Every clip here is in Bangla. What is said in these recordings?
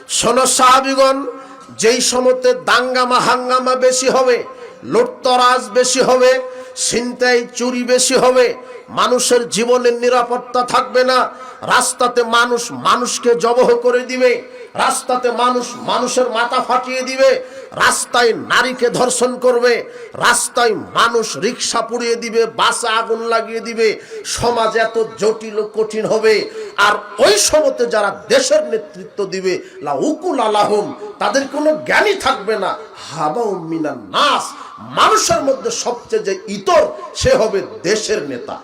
শোনো সাহাবীগণ, যেই সময়তে দাঙ্গামা হাঙ্গামা বেশি হবে, লুটতরাজ বেশি হবে, ছিনতাই চুরি বেশি হবে, মানুষের জীবনের নিরাপত্তা থাকবে না, রাস্তাতে মানুষ মানুষকে জবহ করে দিবে, রাস্তাতে মানুষ মানুষের মাথা ফাটিয়ে দিবে, রাস্তায় নারীকে ধর্ষণ করবে, রাস্তায় মানুষ রিক্সা পুড়িয়ে দিবে, বাসে আগুন লাগিয়ে দিবে, সমাজ এত জটিল ও কঠিন হবে। আর ওই সময়তে যারা দেশের নেতৃত্ব দিবে লা উকুল আলাহুম, তাদের কোনো জ্ঞানই থাকবে না। হাবাউম মিনান নাস, মানুষের মধ্যে সবচেয়ে যে ইতর, সে হবে দেশের নেতা।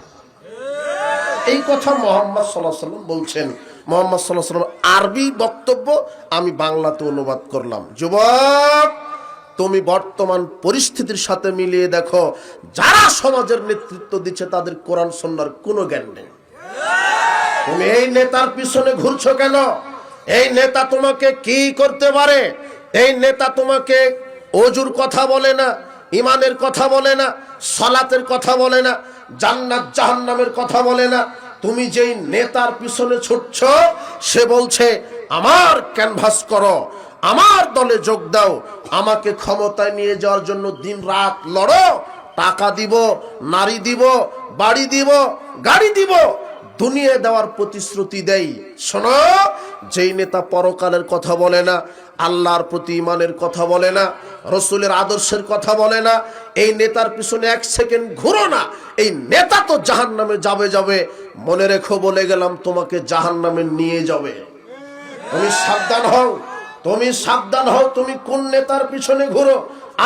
এই কথা মুহাম্মদ সাল্লাল্লাহু আলাইহি ওয়াসাল্লাম বলছেন। মুহাম্মদ সাল্লাল্লাহু আলাইহি ওয়াসাল্লাম আরবি বক্তব্য আমি বাংলাতে অনুবাদ করলাম। যুবক, তুমি বর্তমান পরিস্থিতির সাথে মিলিয়ে দেখো, যারা সমাজের নেতৃত্ব দিচ্ছে তাদের কোরআন সুন্নাহর কোনো জ্ঞান নেই। তুমি এই নেতার পিছনে ঘুরছো কেন? এই নেতা তোমাকে কি করতে পারে? এই নেতা তোমাকে ওজুর কথা বলে না, ইমানের কথা বলে না, সালাতের কথা বলে না, জান্নাত জাহান্নামের কথা বলে না। তুমি যেই নেতার পিছনে ছুটছো, সে বলছে আমার ক্যানভাস করো, আমার দলে যোগ দাও, আমাকে ক্ষমতায় নিয়ে যাওয়ার জন্য দিন রাত লড়ো, টাকা দিব, নারী দিব, বাড়ি দিব, গাড়ি দিব, দুনিয়া দেওয়ার প্রতিশ্রুতি দেই। শোনো, যেই নেতা পরকালের কথা বলে না, আল্লাহর প্রতি ঈমানের কথা বলে না, রসুলের আদর্শের কথা বলে না, এই নেতার পিছনে এক সেকেন্ড ঘুরো না। এই নেতা তো জাহান্নামে যাবে। মনে রেখো, বলে গেলাম, তোমাকে জাহান্নামে নিয়ে যাবে। তুমি সাবধান হও, তুমি সাবধান হও, তুমি কোন নেতার পিছনে ঘুরো।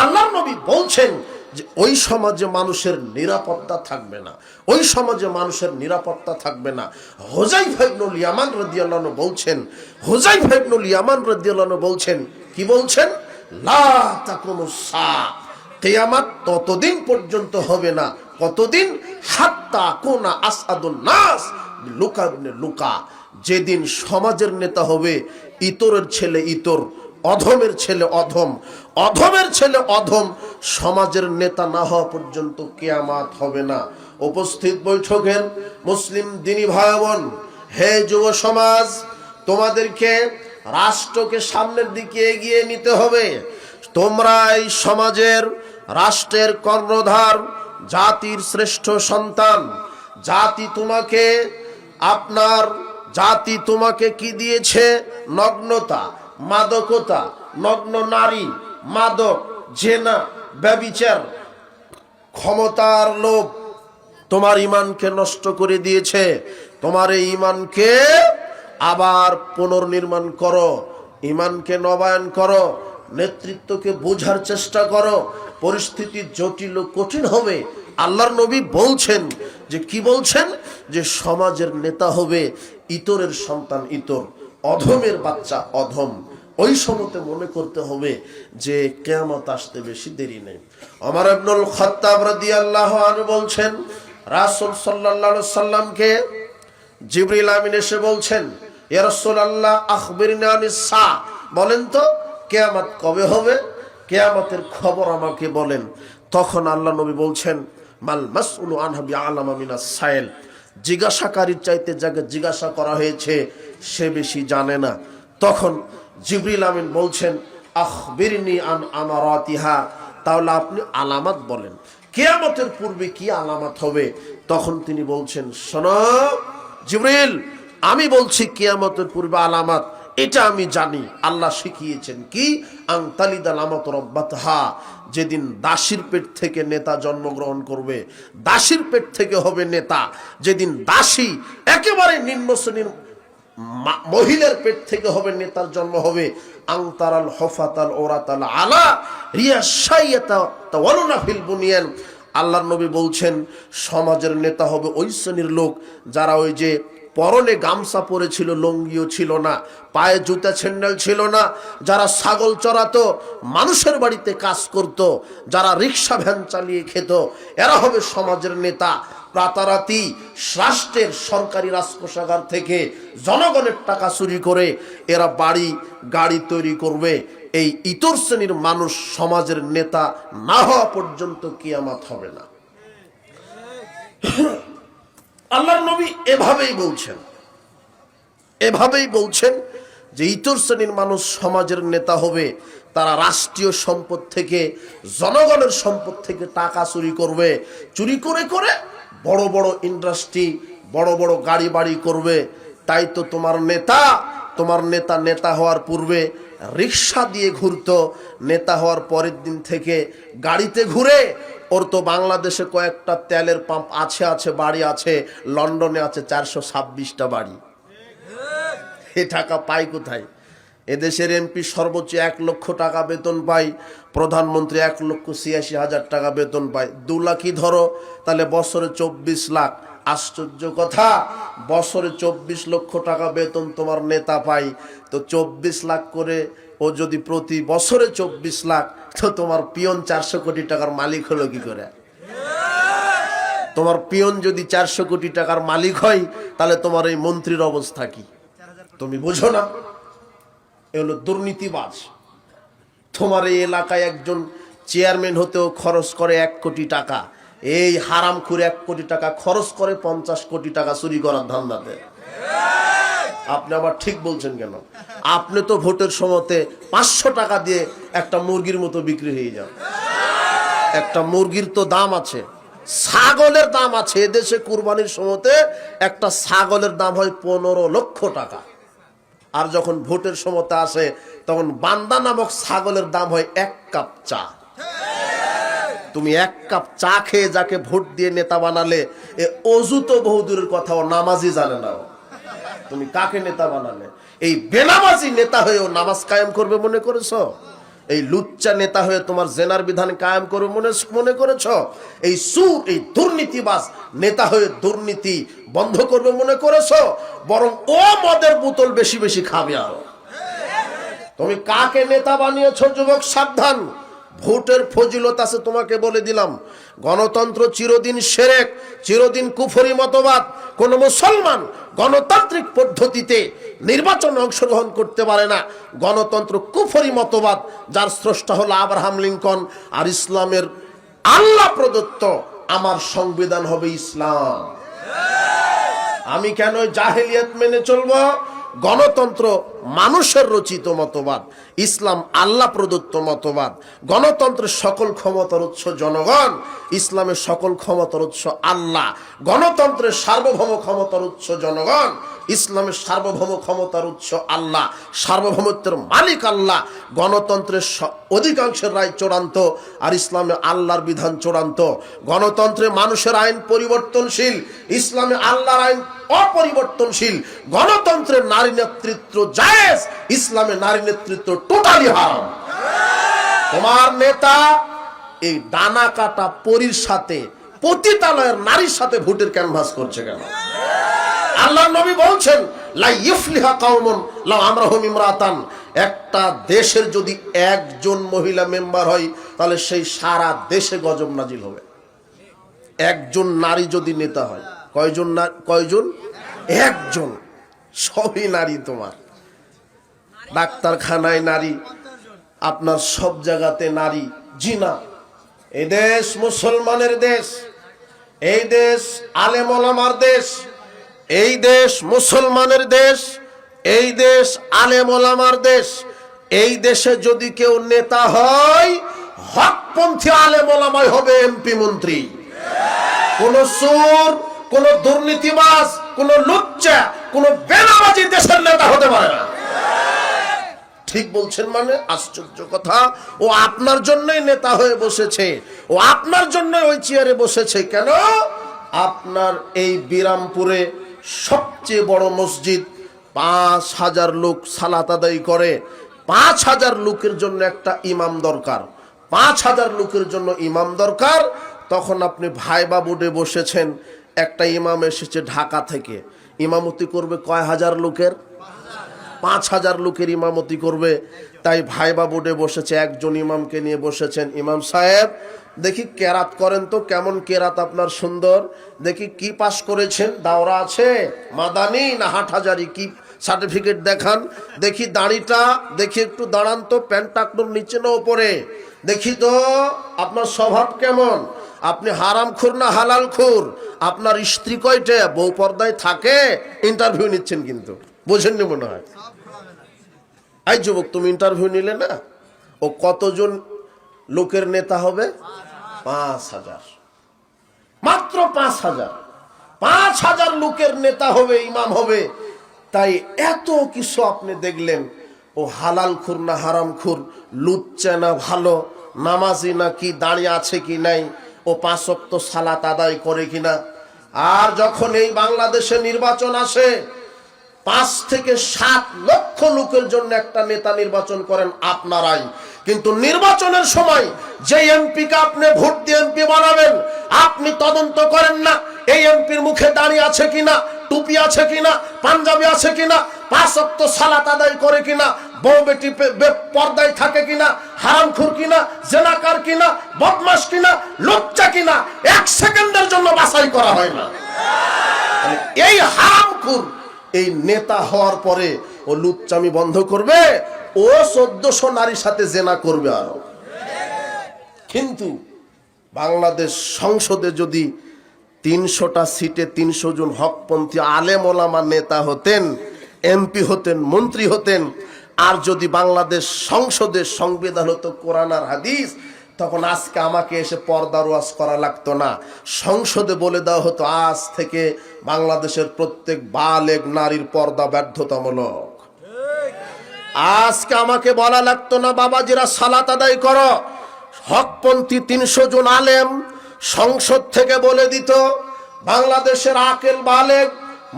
আল্লাহর নবী বলছেন যে ওই সমাজে মানুষের নিরাপত্তা থাকবে না, ওই সমাজে মানুষের নিরাপত্তা থাকবে না। হুযায়ফা ইবনুল ইয়ামান রাদিয়াল্লাহু আনহু বলছেন, হুযায়ফা ইবনুল ইয়ামান রাদিয়াল্লাহু আনহু বলছেন, কি বলছেন? লা তাকুমুস সাআ, কিয়ামত ততদিন পর্যন্ত হবে না। কতদিন? হাত্তা কুনা আসাদুন নাস লুকা ইবনে লুকা, যেদিন সমাজের নেতা হবে ইতরের ছেলে ইতর, অধমের ছেলে অধম, অধমের ছেলে অধম, সমাজের নেতা না হওয়া পর্যন্ত কিয়ামত হবে না। উপস্থিত বৈঠকের মুসলিম দিনী ভাই বোন, হে যুব সমাজ, তোমাদেরকে রাষ্ট্রকে সামনের দিকে এগিয়ে নিতে হবে। তোমরা এই সমাজের, রাষ্ট্রের কর্ণধার, জাতির শ্রেষ্ঠ সন্তান। জাতি তোমাকে, আপনার জাতি তোমাকে কি দিয়েছে? নগ্নতা, মাদকতা, নগ্ন নারী, মাদক, জেনা, ব্যভিচার, ক্ষমতার লোভ তোমার ঈমানকে নষ্ট করে দিয়েছে। তোমার এই ঈমানকে আবার পুনর্নির্মাণ করো, ঈমানকে নবায়ন করো, নেতৃত্বকে বোঝার চেষ্টা করো। পরিস্থিতি জটিল ও কঠিন হবে। আল্লাহর নবী বলছেন যে, কি বলছেন? যে সমাজের নেতা হবে ইতরের সন্তান ইতর, অধমের বাচ্চা অধম। ওই সময়তে মনে করতে হবে যে কিয়ামত আসতে বেশি দেরি নেই। ওমর ইবনুল খাত্তাব রাদিয়াল্লাহু আনহু বলছেন, রাসূল সাল্লাল্লাহু আলাইহি সাল্লামকে জিবরিল আমিন এসে বলছেন, ইয়া রাসূলুল্লাহ আখবিরনি আনিস সা, বলেন তো কিয়ামত কবে হবে? কিয়ামতের খবর আমাকে বলেন। তখন আল্লাহ নবী বলছেন, মাল মাসউলু আনহা বিআলামা মিনাস সাইল, জিজ্ঞাসাকারীর চাইতে যাকে জিজ্ঞাসা করা হয়েছে সে বেশি জানে না। তখন জিবরিল আমিন বলছেন, আখবিরনি আন আমারাতিহা, তাহলে আপনি আলামত বলেন, কিয়ামতের পূর্বে কি আলামত হবে? তখন তিনি বলছেন, শোনো জিবরিল, আমি বলছি কিয়ামতের পূর্বে আলামত এটা আমি জানি, আল্লাহ শিখিয়েছেন। কি? আনতালিদাল আমাতু রাব্বাতহা, যেদিন দাসীর পেট থেকে নেতা জন্মগ্রহণ করবে, দাসীর পেট থেকে হবে নেতা। যেদিন দাসী একেবারে নিম্ন শ্রেণীর মহিলার পেট থেকে হবে নেতার জন্ম হবে। আনতারাল হফাতাল ওরাতাল আলা রিয়াশাইয়াতা তাওয়ালুনা ফিল বুনিয়ান, আল্লাহর নবী বলছেন সমাজের নেতা হবে ওই শ্রেণীর লোক যারা ওই যে পরনে গামছা পরেছিল, লঙ্গিও ছিল না, পায়ে জুতা স্যান্ডেল ছিল না, যারা ছাগল চড়াতো, মানুষের বাড়িতে কাজ করত, যারা রিক্সা ভ্যান চালিয়ে খেত, এরা হবে সমাজের নেতা। রাতারাতি রাষ্ট্রের সরকারি রাজকোষাগার থেকে জনগণের টাকা চুরি করে এরা বাড়ি গাড়ি তৈরি করবে। এই ইতর শ্রেণীর মানুষ সমাজের নেতা না হওয়া পর্যন্ত কিয়ামত হবে না। আল্লাহর নবী এভাবেই বলছেন যে ইতর শ্রেণীর মানুষ সমাজের নেতা হবে, তারা রাষ্ট্রীয় সম্পদ থেকে, জনগণের সম্পদ থেকে টাকা চুরি করবে, চুরি করে করে বড় বড় ইন্ডাস্ট্রি, বড় বড় গাড়ি বাড়ি করবে। তাই তো তোমার নেতা নেতা হওয়ার পূর্বে রিক্সা দিয়ে ঘুরতো, নেতা হওয়ার পরের দিন থেকে গাড়িতে ঘুরে। ওর তো বাংলাদেশে কয়েকটা তেলের পাম্প আছে, বাড়ি আছে, লন্ডনে আছে 426টা বাড়ি। এ টাকা পায় কোথায়? এদেশের এমপি সর্বোচ্চ 1 লক্ষ টাকা বেতন পায়, প্রধানমন্ত্রী 1,86,000 টাকা বেতন পায়। 2 লাখই ধরো, তাহলে বছরে 24 লাখ। আশ্চর্য কথা, বছরে 24 লক্ষ টাকা বেতন তোমার নেতা পায়, তো 24 লাখ করে ও যদি প্রতি বছরে 24 লাখ, তো তোমার পিয়ন 400 কোটি টাকার মালিক হলো কি করে? তোমার পিয়ন যদি 400 কোটি টাকার মালিক হয়, তাহলে তোমার এই মন্ত্রীর অবস্থা কি? তুমি বুঝো না? এ হলো দুর্নীতিবাজ। তোমার এই এলাকায় একজন চেয়ারম্যান হতেও খরচ করে 1 কোটি টাকা, এই হারামখোর 1 কোটি টাকা খরচ করে 50 কোটি টাকা চুরি করার ধান্দাতে। আপনি আবার ঠিক বলছেন কেন? আপনি তো ভোটের সময়তে 500 টাকা দিয়ে একটা মুরগির মতো বিক্রি হয়ে যান। একটা মুরগির তো দাম আছে, ছাগলের দাম আছে। এদেশে কুরবানির সময়তে একটা ছাগলের দাম হয় 15 লক্ষ টাকা। আর যখন ভোটের সময়তে আসে, তখন বান্দা নামক ছাগলের দাম হয় 1 কাপ চা। তুমি 1 কাপ চা খেয়ে যাকে ভোট দিয়ে নেতা বানালে, এ অজু তো বহুদূরের কথা, ও নামাজই জানে না। তুমি কাকে নেতা বানালে? এই বেনামাজি নেতা হয়েও নামাজ কায়েম করবে মনে করেছো? এই লুচ্চা নেতা হয়ে তোমার জেনার বিধান কায়েম করবে মনে করেছো? এই সুর, এই দুর্নীতিবাজ নেতা হয়ে দুর্নীতি বন্ধ করবে মনে করেছো? বরং ও মদের বোতল বেশি বেশি খাবে আরো। তুমি কাকে নেতা বানিয়েছো? যুবক সাবধান, ভোটের ফজিলত আছে তোমাকে বলে দিলাম। গণতন্ত্র চিরদিন শিরক, চিরদিন কুফরি মতবাদ। কোন মুসলমান গণতান্ত্রিক পদ্ধতিতে নির্বাচনে অংশগ্রহণ করতে পারে না। গণতন্ত্র কুফরি মতবাদ, যার স্রষ্টা হলো আব্রাহাম লিঙ্কন। আর ইসলামের আল্লাহ প্রদত্ত আমার সংবিধান হবে ইসলাম। আমি কেন জাহেলিয়াত মেনে চলবো? গণতন্ত্র মানুষের রচিত মতবাদ, ইসলাম আল্লাহ প্রদত্ত মতবাদ। গণতন্ত্রের সকল ক্ষমতার উৎস জনগণ, ইসলামের সকল ক্ষমতার উৎস আল্লাহ। গণতন্ত্রের সার্বভৌম ক্ষমতার উৎস জনগণ, ইসলামের সার্বভৌম ক্ষমতার উৎস আল্লাহ। সার্বভৌমত্বের মালিক আল্লাহ। গণতন্ত্রের অধিকাংশের রায় চূড়ান্ত, আর ইসলামে আল্লাহর বিধান চূড়ান্ত। গণতন্ত্রে মানুষের আইন পরিবর্তনশীল, ইসলামে আল্লাহর আইন অপরিবর্তনশীল। গণতন্ত্রের নারী নেতৃত্ব জায়েজ, ইসলামে নারী নেতৃত্ব টোটালি হারাম। তোমার নেতা এই ডানা কাটা পরীর সাথে, পতিতালয়ের নারীর সাথে ভোটের ক্যানভাস করছে কেন? আল্লাহর নবী বলছেন, লা ইফলিহা কাওমুন লাউ আমরাহুম ইমরাতান। একটা দেশের যদি একজন মহিলা মেম্বার হয়, তাহলে সেই সারা দেশে গজব নাজিল হবে। একজন নারী যদি নেতা হয়, কয়জন? একজন। সবই নারী। তোমার ডাক্তারখানায় নারী, আপনার সব জায়গাতে নারী। জি না, এই দেশ মুসলমানের দেশ, এই দেশ আলেম ওলামার দেশ, এই দেশ মুসলমানের দেশ, এই দেশ আলেম ওলামার দেশ। এই দেশে যদি কেউ নেতা হয়, হকপন্থী আলেম ওলামাই হবে এমপি মন্ত্রী। কোন সুর, কোন দুর্নীতিবাজ, কোন লুচ্চা, কোন বেনামাজি দেশের নেতা হতে পারে না। ঠিক বলছেন মানে? আশ্চর্য কথা। ও আপনার জন্যই নেতা হয়ে বসেছে, ও আপনার জন্য ওই চেয়ারে বসেছে। কেন? আপনার এই বিরামপুরে সবচেয়ে বড় মসজিদ, 5,000 লোক সালাত আদায় করে। 5,000 লোকের জন্য একটা ইমাম দরকার, 5,000 লোকের জন্য ইমাম দরকার। তখন আপনি ভাইবা বোর্ডে বসেছেন, একটা ইমাম এসেছে ঢাকা থেকে, ইমামতি করবে কয় হাজার লোকের? 5,000 লোকের ইমামতি করবে। তাই ভাইবা বোর্ডে বসেছে, একজন ইমামকে নিয়ে বসেছেন। ইমাম সাহেব, দেখি কেরাত করেন তো, কেমন কেরাত আপনার সুন্দর, দেখি কি পাস করেছেন, দাওরা আছে, মাদানি না হাটহাজারি, কি সার্টিফিকেট দেখান, দেখি দাড়িটা, দেখি একটু দাঁড়ান তো, প্যান্ট টাকনোর নিচে না ওপরে, দেখি তো আপনার স্বভাব কেমন, আপনি হারামখোর না হালালখোর, আপনার স্ত্রী কয়টা, বউ পর্দায় থাকে? ইন্টারভিউ নিচ্ছেন কিন্তু, বোঝেননি মনে হয়। এই যুবক, তুমি ইন্টারভিউ নিলে না, ও কতজন লোকের নেতা হবে? 5,000, মাত্র 5,000। 5,000 লোকের নেতা হবে, ইমাম হবে। তাই এত কিছু আপনি দেখলেন। ও হালাল খুর না হারাম খুর, লুচ্চা না ভালো, নামাজি না কি, দাঁড়িয়ে আছে কি নাই, ও 5 ওয়াক্ত সালাত আদায় করে কিনা। আর যখন এই বাংলাদেশে নির্বাচন আসে, 5 থেকে 7 লক্ষ লোকের জন্য একটা নেতা নির্বাচন করেন আপনারাই। কিন্তু নির্বাচনের সময় যে এমপিকে আপনি ভোট দিয়ে এমপি বানাবেন, আপনি তদন্ত করেন না এই এমপির মুখে দাঁড়িয়ে আছে কিনা, টুপি আছে কিনা, পাঞ্জাবি আছে কিনা, 5 ওয়াক্ত সালাত আদায় করে কিনা, বউ বেটি পর্দায় থাকে কিনা, হারামখোর কিনা, জেনাকার কিনা, বদমাশ কিনা, লুচ্চা কিনা, 1 সেকেন্ডের জন্য বাছাই করা হয় না। এই হারামখোর এই নেতা হওয়ার পরে ও লুচ্চামি বন্ধ করবে, ও 1400 নারীর সাথে জেনা করবে আরো। কিন্তু বাংলাদেশ সংসদে যদি 300টা সিটে 300 জন হকপন্থী আলেম ওলামা নেতা হতেন, এমপি হতেন, মন্ত্রী হতেন, আর যদি বাংলাদেশ সংসদের সংবিধান হতো কোরআন আর হাদিস, তখন আজকে আমাকে এসে পর্দার ওয়াজ করা লাগতো না। সংসদে বলে দেওয়া হতো আজ থেকে বাংলাদেশের প্রত্যেক বালেগ নারীর পর্দা বাধ্যতামূলক। আজকে আমাকে বলা লাগতো না বাবাজিরা সালাত আদায় করো। হকপন্থী 300 জন আলেম সংসদ থেকে বলে দিত বাংলাদেশের আকেল বালেগ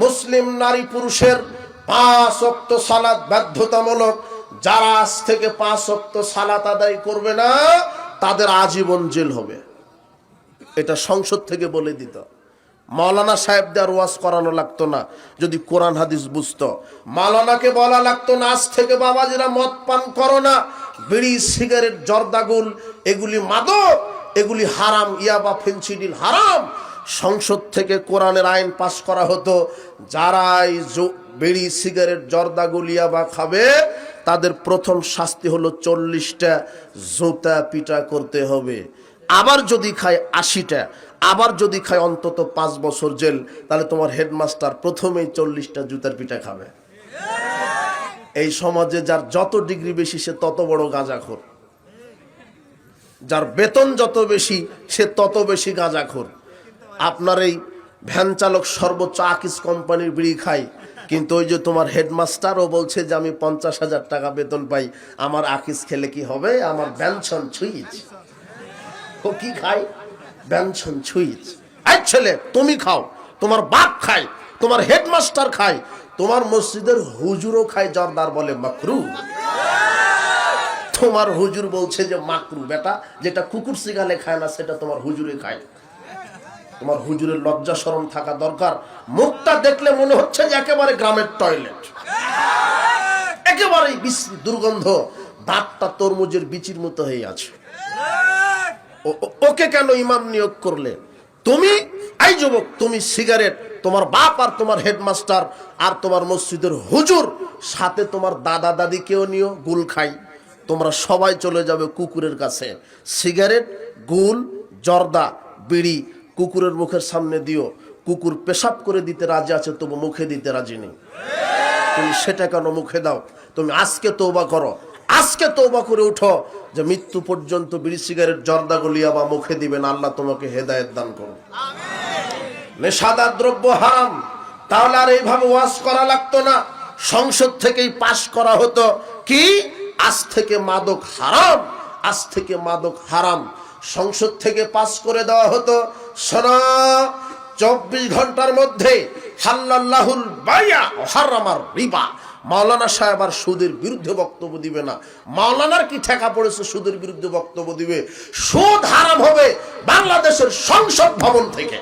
মুসলিম নারী পুরুষের 5 ওয়াক্ত সালাত বাধ্যতামূলক। যারা আজ থেকে 5 ওয়াক্ত সালাত আদায় করবে না তাদের আজীবন জেল হবে। এটা সংসদ থেকে বলে দিত। মাওলানা সাহেবদের ওয়াজ করানো লাগতো না যদি কোরআন হাদিস বুঝতো। মাওলানাকে বলা লাগতো না আজ থেকে বাবাজিরা মদ পান করো না, বিড়ি সিগারেট জর্দাগুল এগুলি মাদক, এগুলি হারাম, ইয়াবা ফেন্সিডিল হারাম। সংসদ থেকে কোরআনের আইন পাশ করা হতো, যারাই বিড়ি সিগারেট জর্দাগুল ইয়াবা খাবে তাদের প্রথম শাস্তি হলো 40টা জুতা পিটা করতে হবে। আবার যদি খায় 80টা, আবার যদি খায় অন্তত 5 বছর জেল। তাহলে তোমার হেডমাস্টার প্রথমেই 40টা জুতার পিঠা খাবে। এই সমাজে যার যত ডিগ্রি বেশি সে তত বড় গাঁজাখোর, যার বেতন যত বেশি সে তত বেশি গাঁজাখোর। আপনার এই ভ্যান চালক সর্বোচ্চ আকিস কোম্পানির বিড়ি খায়, কিন্তু ওই যে তোমার হেডমাস্টারও বলছে যে আমি 50,000 টাকা বেতন পাই, আমার আকিস খেলে কি হবে, আমার ব্যঞ্জন ছুঁইচ। ও কি খায়? ব্যঞ্জন ছুঁইচ। এই ছেলে তুমি খাও, তোমার বাপ খায়, তোমার হেডমাস্টার খায়, তোমার মসজিদের হুজুরও খায়, জর্দার বলে মাকরু। তোমার হুজুর বলছে যে মাকরু, বেটা যেটা কুকুর সিগালে খায় না সেটা তোমার হুজুরে খায়। তোমার হুজুরের লজ্জা শরম থাকা দরকার। মুখটা দেখলে মনে হচ্ছে যে একেবারে গ্রামের টয়লেট, একেবারে বিশ্রী দুর্গন্ধ, দাঁতটা তরমুজের বিচির মতো হয়ে আছে। ওকে কেন ইমাম নিয়োগ করলে? তুমি এই যুবক, তুমি সিগারেট, তোমার বাপ আর তোমার হেডমাস্টার আর তোমার মসজিদের হুজুর, সাথে তোমার দাদা দাদি কেউ নিও, গুল খাই। তোমরা সবাই চলে যাবে কুকুরের কাছে। সিগারেট, গুল, জর্দা, বিড়ি কুকুরের মুখের সামনে দিও। কুকুর পেশাব করে দিতে রাজি আছে, তবু মুখে দিতে রাজি নেই। তুমি সেটা কেন মুখে দাও? তুমি আজকে তওবা করো, আজকে তওবা করে উঠো যে মৃত্যু পর্যন্ত বিড়ি সিগারেট জর্দা গলিয়া বা মুখে দিবেন। আল্লাহ তোমাকে হেদায়েত দান করুন। নেশাদার দ্রব্য হারাম। তাহলে আর এইভাবে ওয়াজ করা লাগতো না, সংসদ থেকেই পাশ করা হতো কি আজ থেকে মাদক হারাম, আজ থেকে মাদক হারাম। সংসদ থেকে পাস করে দেওয়া হতো শোনো 24 ঘন্টার মধ্যে হাল্লাল্লাহুল বাইয়া হারামার রিবা। মাওলানা সাহেব আর সুদের বিরুদ্ধে বক্তব্য দিবে না। মাওলানার কি ঠেকা পড়েছে সুদের বিরুদ্ধে বক্তব্য দিবে? সুদ হারাম হবে বাংলাদেশের সংসদ ভবন থেকে।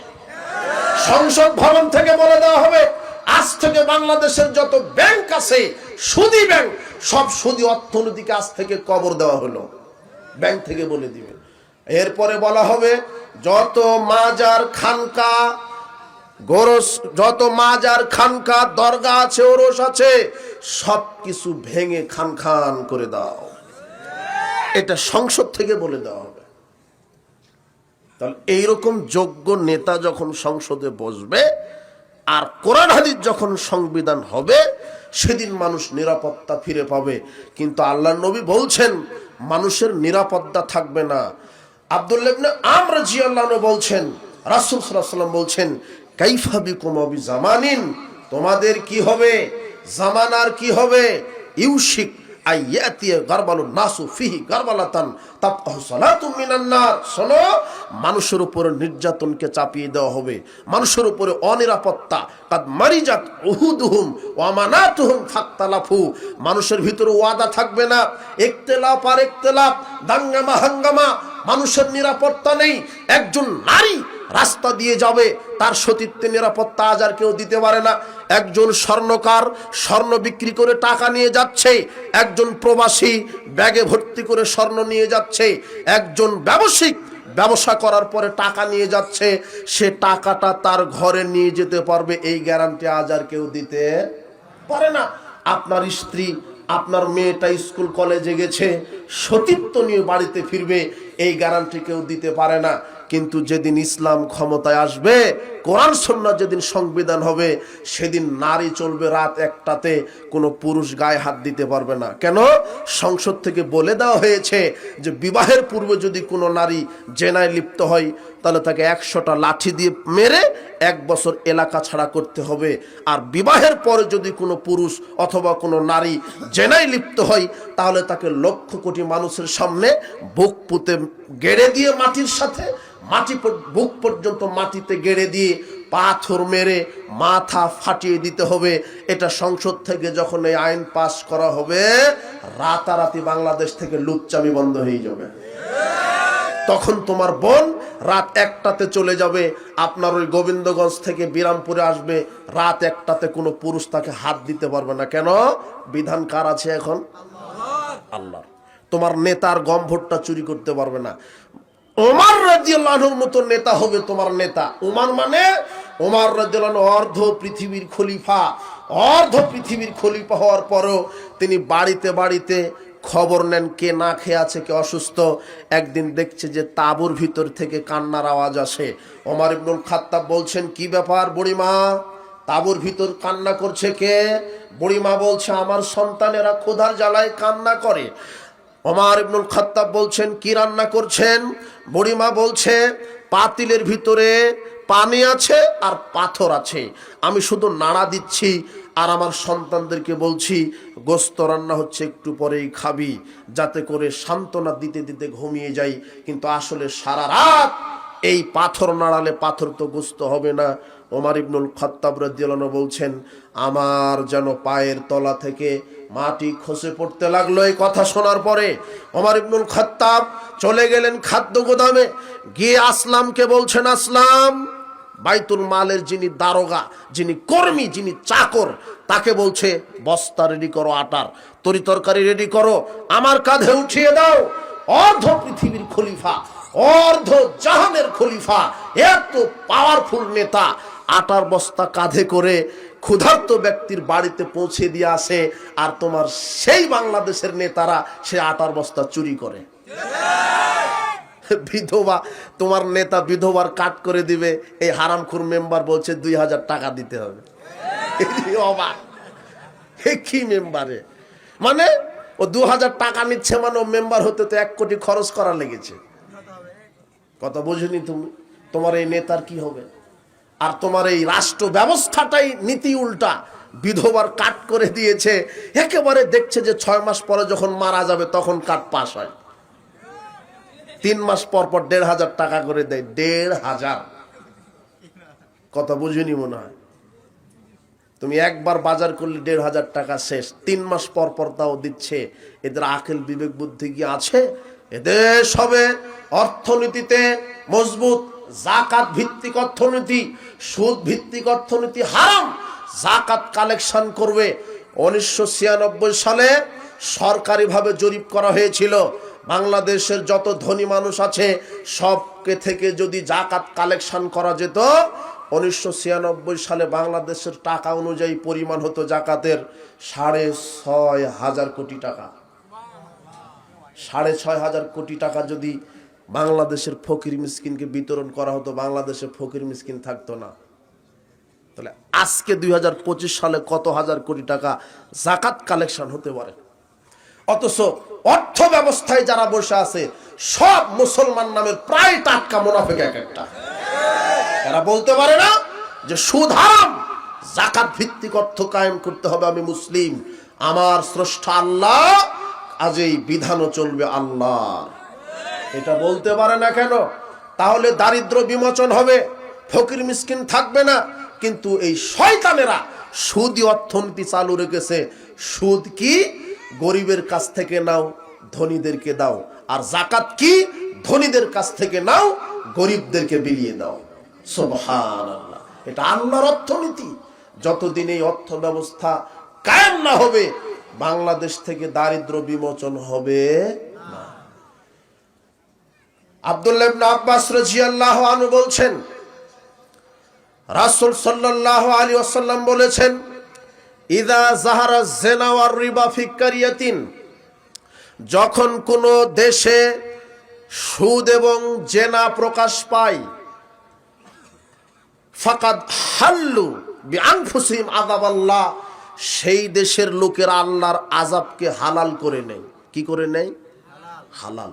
সংসদ ভবন থেকে বলে দেওয়া হবে আজ থেকে বাংলাদেশের যত ব্যাংক আছে সুদী ব্যাংক, সব সুদী অর্থনীতিকে আজ থেকে কবর দেওয়া হলো। ব্যাংক থেকে বলে দিবে। এরপরে বলা হবে যত মাজার খানকা গোরস, যত মাজার খানকা দরগা আছে, ওরস আছে, সবকিছু ভেঙে খান খান করে দাও। এটা সংসদ থেকে বলে দেওয়া হবে। তাহলে এইরকম যোগ্য নেতা যখন সংসদে বসবে, আর কোরআন হাদিস যখন সংবিধান হবে সেদিন মানুষ নিরাপত্তা ফিরে পাবে। কিন্তু আল্লাহর নবী বলছেন মানুষের নিরাপত্তা থাকবে না। আব্দুল্লাহ ইবনে আমর রাদিয়াল্লাহু আনহু বলছেন, রাসূল সাল্লাল্লাহু আলাইহি ওয়াসাল্লাম বলছেন, কাইফা বিকুম বি জামানিন, তোমাদের কি হবে, জামানার কি হবে, ইউশিক আইয়াতি গারবালুন নাসু ফিহি গারবালাতান তাবকাহু সালাতুম মিনান নার। শোনো, মানুষের উপরে নির্যাতনকে চাপিয়ে দেওয়া হবে, মানুষের উপরে অনিরাপত্তা, কাদ মারিজাত উহুদুহুম ওয়া মানাতুহুম ফাক্তালাফু, মানুষের ভিতরে ওয়াদা থাকবে না, ইখতিলাফ আর ইখতিলাফ, দাঙ্গামা হাঙ্গামা, মানুষের নিরাপত্তা নেই। একজন নারী রাস্তা দিয়ে যাবে, তার সতীত্বের নিরাপত্তা আজ আর কেউ দিতে পারে না। একজন স্বর্ণকার স্বর্ণ বিক্রি করে টাকা নিয়ে যাচ্ছে, একজন প্রবাসী ব্যাগে ভর্তি করে স্বর্ণ নিয়ে যাচ্ছে, একজন ব্যবসায়িক ব্যবসা করার পরে টাকা নিয়ে যাচ্ছে, সে টাকাটা তার ঘরে নিয়ে যেতে পারবে এই গ্যারান্টি আজ আর কেউ দিতে পারে না। আপনার স্ত্রী, আপনার মেয়েটা স্কুল কলেজে গেছে, সতীত্ব নিয়ে বাড়িতে ফিরবে এই গ্যারান্টি কেউ দিতে পারে না। কিন্তু যেদিন ইসলাম ক্ষমতায় আসবে, কোরআন সুন্নাহ যেদিন সংবিধান হবে, সেদিন নারী চলবে রাত 1টাতে, কোনো পুরুষ গায়ে হাত দিতে পারবে না। কেন? সংসদ থেকে বলে দেওয়া হয়েছে যে বিবাহের পূর্বে যদি কোনো নারী জেনায় লিপ্ত হয় তাহলে তাকে 100টা লাঠি দিয়ে মেরে 1 বছর এলাকা ছাড়া করতে হবে। আর বিবাহের পরে যদি কোনো পুরুষ অথবা কোনো নারী জেনায় লিপ্ত হয় তাহলে তাকে লক্ষ কোটি মানুষের সামনে বুক পুঁতে গেড়ে দিয়ে, মাটির সাথে বুক পর্যন্ত মাটিতে গেড়ে দিয়ে পাথর মেরে মাথা ফাটিয়ে দিতে হবে। এটা সংসদ থেকে যখন এই আইন পাস করা হবে, রাতারাতি বাংলাদেশ থেকে লুচ্চামি বন্ধ হয়ে যাবে। তখন তোমার বোন রাত 1টাতে চলে যাবে, আপনার ওই গোবিন্দগঞ্জ থেকে বিরামপুরে আসবে, রাত 1টাতে কোনো পুরুষ তাকে হাত দিতে পারবে না। কেন? বিধান কার আছে এখন? আল্লাহ। তোমার নেতার গম ভোটটা চুরি করতে পারবে না। ওমর রাদিয়াল্লাহু আনহুর মতো নেতা হবে তোমার নেতা। ওমর মানে ওমর রাদিয়াল্লাহু আনহু অর্ধ পৃথিবীর খলিফা, অর্ধ পৃথিবীর খলিফা হওয়ার পরও তিনি বাড়িতে বাড়িতে খবর নেন কে না খেয়ে আছে, কে অসুস্থ। একদিন দেখছে যে তাঁবুর ভিতর থেকে কান্নার আওয়াজ আসে। ওমর ইবনুল খাত্তাব বলছেন, কি ব্যাপার বুড়িমা, তাঁবুর ভিতর কান্না করছে কে? বুড়িমা বলছে, আমার সন্তানেরা ক্ষুধার জ্বালায় কান্না করে। ওমর ইবনুল খাত্তাব বলছেন, কি রান্না করছেন? বুড়িমা বলছে, পাতিলের ভিতরে পানি আছে আর পাথর আছে, আমি শুধু নাড়া দিচ্ছি আর আমার সন্তানদেরকে বলছি গোস্ত রান্না হচ্ছে, একটু পরেই খাবি, যাতে করে সান্ত্বনা দিতে দিতে ঘুমিয়ে যাই। কিন্তু আসলে সারা রাত এই পাথর নাড়ালে পাথর তো গোস্ত হবে না। ওমর ইবনুল খাত্তাব রাদিয়াল্লাহু আনহু বলছেন, আমার যেন পায়ের তলা থেকে মাটি খসে পড়তে লাগলো। এই কথা শোনার পরে ওমর ইবনুল খাত্তাব চলে গেলেন খাদ্য গোদামে, গিয়ে আসলামকে বলছেন, আসলাম, বাইতুল মালের যিনি দারোগা, যিনি কর্মী, যিনি চাকর, তাকে বলছে বস্তা রেডি করো, আটার তরি তরকারি রেডি করো, আমার কাঁধে উঠিয়ে দাও। অর্ধ পৃথিবীর খলিফা, অর্ধ জাহানের খলিফা, এত পাওয়ারফুল নেতা, আটার বস্তা কাঁধে করে ক্ষুধার্ত ব্যক্তির বাড়িতে পৌঁছে দিয়ে আসে। আর তোমার সেই বাংলাদেশের নেতারা সে আটার বস্তা চুরি করে। বিধবা, তোমার নেতা বিধবার কাট করে দিবে, এই হারামখোর মেম্বার বলছে 2000 টাকা দিতে হবে। অবাক, কি মেম্বারে, মানে ও 2000 টাকা নিচ্ছে, মানে ও মেম্বার হতে তো 1 কোটি খরচ করা লেগেছে। কথা বুঝুনি তুমি? তোমার এই নেতার কি হবে? আর তোমার এই রাষ্ট্র ব্যবস্থাটাই নীতি উল্টা, বিধবার কাট করে দিয়েছে। একেবারে দেখছে যে 6 মাস পরে যখন মারা যাবে তখন কাট পাস হয়, 3 মাস পর পর 1500 টাকা করে দেয়, 1500। কথা বুঝিনি মনে হয়? তুমি একবার বাজার করলে 1500 টাকা শেষ, 3 মাস পর পর তাও দিচ্ছে। এদের আকেল বিবেক বুদ্ধি কি আছে? এদের সবে অর্থনীতিতে মজবুত, জাকাত ভিত্তিক অর্থনীতি, সুদ ভিত্তিক অর্থনীতি হারাম। জাকাত কালেকশন করবে। 1996 সালে সরকারিভাবে জরিপ করা হয়েছিল, বাংলাদেশের যত ধনী মানুষ আছে সবকে থেকে যদি জাকাত কালেকশন করা যেত, 1996 সালে বাংলাদেশের টাকা অনুযায়ী পরিমাণ হতো জাকাতের 6,500 কোটি টাকা। 6,500 কোটি টাকা যদি বাংলাদেশের ফকির মিসকিনকে বিতরণ করা হতো, বাংলাদেশে ফকির মিসকিন থাকতো না। তাহলে আজকে 2025 সালে কত হাজার কোটি টাকা জাকাত কালেকশন হতে পারে, অথচ অর্থ ব্যবস্থায় যারা বসে আছে সব মুসলমান নামের প্রায় টাটকা মুনাফিক এক একটা। এরা বলতে পারে না যে সুদ হারাম, জাকাত ভিত্তিক অর্থ কায়েম করতে হবে, আমি মুসলিম, আমার স্রষ্টা আল্লাহ, আজ এই বিধানও চলবে আল্লাহর। এটা বলতে পারে না কেন? তাহলে দারিদ্র বিমোচন হবে, ফকির মিসকিন থাকবে না। কিন্তু এই শয়তানেরা সুদি অর্থনীতি চালু রেখেছে। সুদ কি? গরিবের কাছ থেকে নাও, ধনীদেরকে দাও। আর জাকাত কি? ধনীদের কাছ থেকে নাও, গরিবদেরকে বিলিয়ে দাও। সুবহানাল্লাহ, এটা আল্লাহর অর্থনীতি। যতদিন এই অর্থ ব্যবস্থা কায়েম না হবে, বাংলাদেশ থেকে দারিদ্র বিমোচন হবে না। আব্দুল্লাহ ইবনে আব্বাস রাদিয়াল্লাহু আনহু বলছেন, রাসূল সাল্লাল্লাহু আলাইহি ওয়াসাল্লাম বলেছেন, ইযা যাহারা যিনা ওয়ার রিবা ফি কারিয়াতিন, যখন কোন দেশে সুদ এবং জেনা প্রকাশ পায়, ফাকাদ হাল্লু বিআনফুসিহিম আযাবাল্লাহ, সেই দেশের লোকেরা আল্লাহর আযাবকে হালাল করে নেয়। কি করে নেয়? হালাল।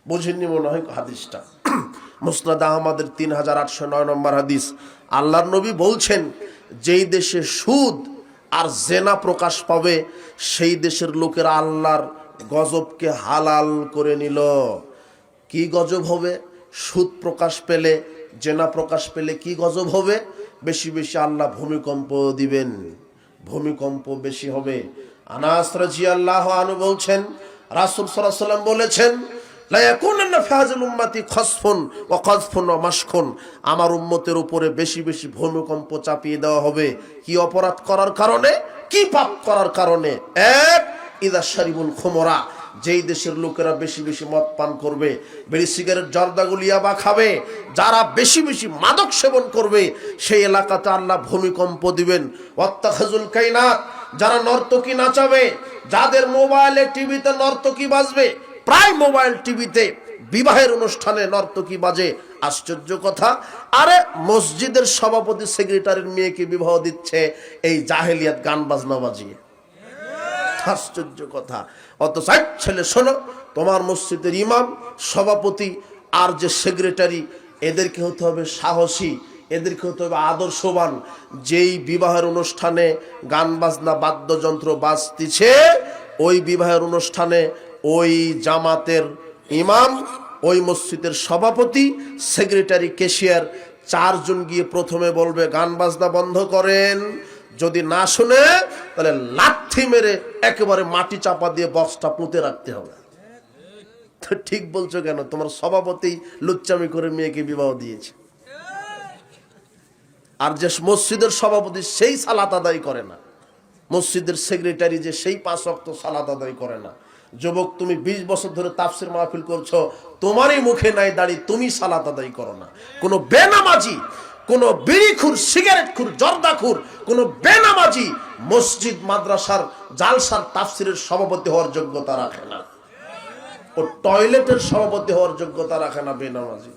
বুঝেননি মনে হয় হাদিসটা? মুসনাদ আহমদের 3809 নম্বর হাদিস। আল্লাহর নবী বলছেন, যেই দেশে সুদ আর জেনা প্রকাশ পাবে, সেই দেশের লোকেরা আল্লাহর গজবকে হালাল করে নিল। কি গজব হবে? সুদ প্রকাশ পেলে, জেনা প্রকাশ পেলে কি গজব হবে? বেশি বেশি আল্লাহ ভূমিকম্প দিবেন, ভূমিকম্প বেশি হবে। আনাস রাদিয়াল্লাহু আনহু বলছেন, রাসূল সাল্লাল্লাহু আলাইহি ওয়াসাল্লাম বলেছেন, লা ইয়াকুনান্না ফি হাযিল উম্মতি খাসফুন ওয়া কাযফুন ওয়া মাশকুন, আমার উম্মতের উপরে বেশি বেশি ভূমিকম্প চাপিয়ে দেওয়া হবে। কি অপরাধ করার কারণে? কি পাপ করার কারণে? এক, ইযা শারিবুল খুমরা, যেই দেশের লোকেরা বেশি বেশি মদ পান করবে, বিড়ি সিগারেট জর্দা গুলিয়াবা খাবে, যারা বেশি বেশি মাদক সেবন করবে, সেই এলাকাতে আল্লাহ ভূমিকম্প দিবেন। ওয়াত্তাখাযুল কাইনাত, যারা নর্তকী নাচাবে, যাদের মোবাইলে টিভিতে নর্তকী বাজবে, প্রায় মোবাইল টিভিতে বিবাহের অনুষ্ঠানে নর্তকী বাজে। আশ্চর্য কথা, আরে মসজিদের সভাপতি সেক্রেটারির মেয়েকে বিবাহ দিচ্ছে এই জাহেলিয়াত গান বাজনা বাজিয়ে। আশ্চর্য কথা। অথচ ছেলে শোনো, তোমার মসজিদের ইমাম, সভাপতি আর যে সেক্রেটারি, এদেরকে হতে হবে সাহসী, এদেরকে হতে হবে আদর্শবান। যেই বিবাহের অনুষ্ঠানে গান বাজনা বাদ্যযন্ত্র বাজতিছে, ওই বিবাহের অনুষ্ঠানে ওই জামাতের ইমাম, ওই মসজিদের সভাপতি, সেক্রেটারি, ক্যাশিয়ার, চারজন গিয়ে প্রথমে বলবে গান বাজনা বন্ধ করেন। যদি না শুনে, তাহলে লাথি মেরে একেবারে মাটি চাপা দিয়ে বক্সটা পুঁতে রাখতে হবে। ঠিক বলছো কেন? তোমার সভাপতি লুচ্চামি করে মেয়েকে বিবাহ দিয়েছে। আর যে মসজিদের সভাপতি সেই সালাত আদায় করে না, মসজিদের সেক্রেটারি যে সেই 5 ওয়াক্ত সালাত আদায় করে না। যুবক, তুমি 20 বছর ধরে তাফসীর মাহফিল করছো, তোমারই মুখে নাই দাড়ি, তুমি সালাত আদায় করো না। কোন বেনামাজি, কোন বিড়িখুর, সিগারেটখুর, জর্দাখুর, কোন বেনামাজি মসজিদ মাদ্রাসার জালসার তাফসীরের সভাপতি হওয়ার যোগ্যতা রাখে না। ও টয়লেটের সভাপতি হওয়ার যোগ্যতা রাখে না বেনামাজি।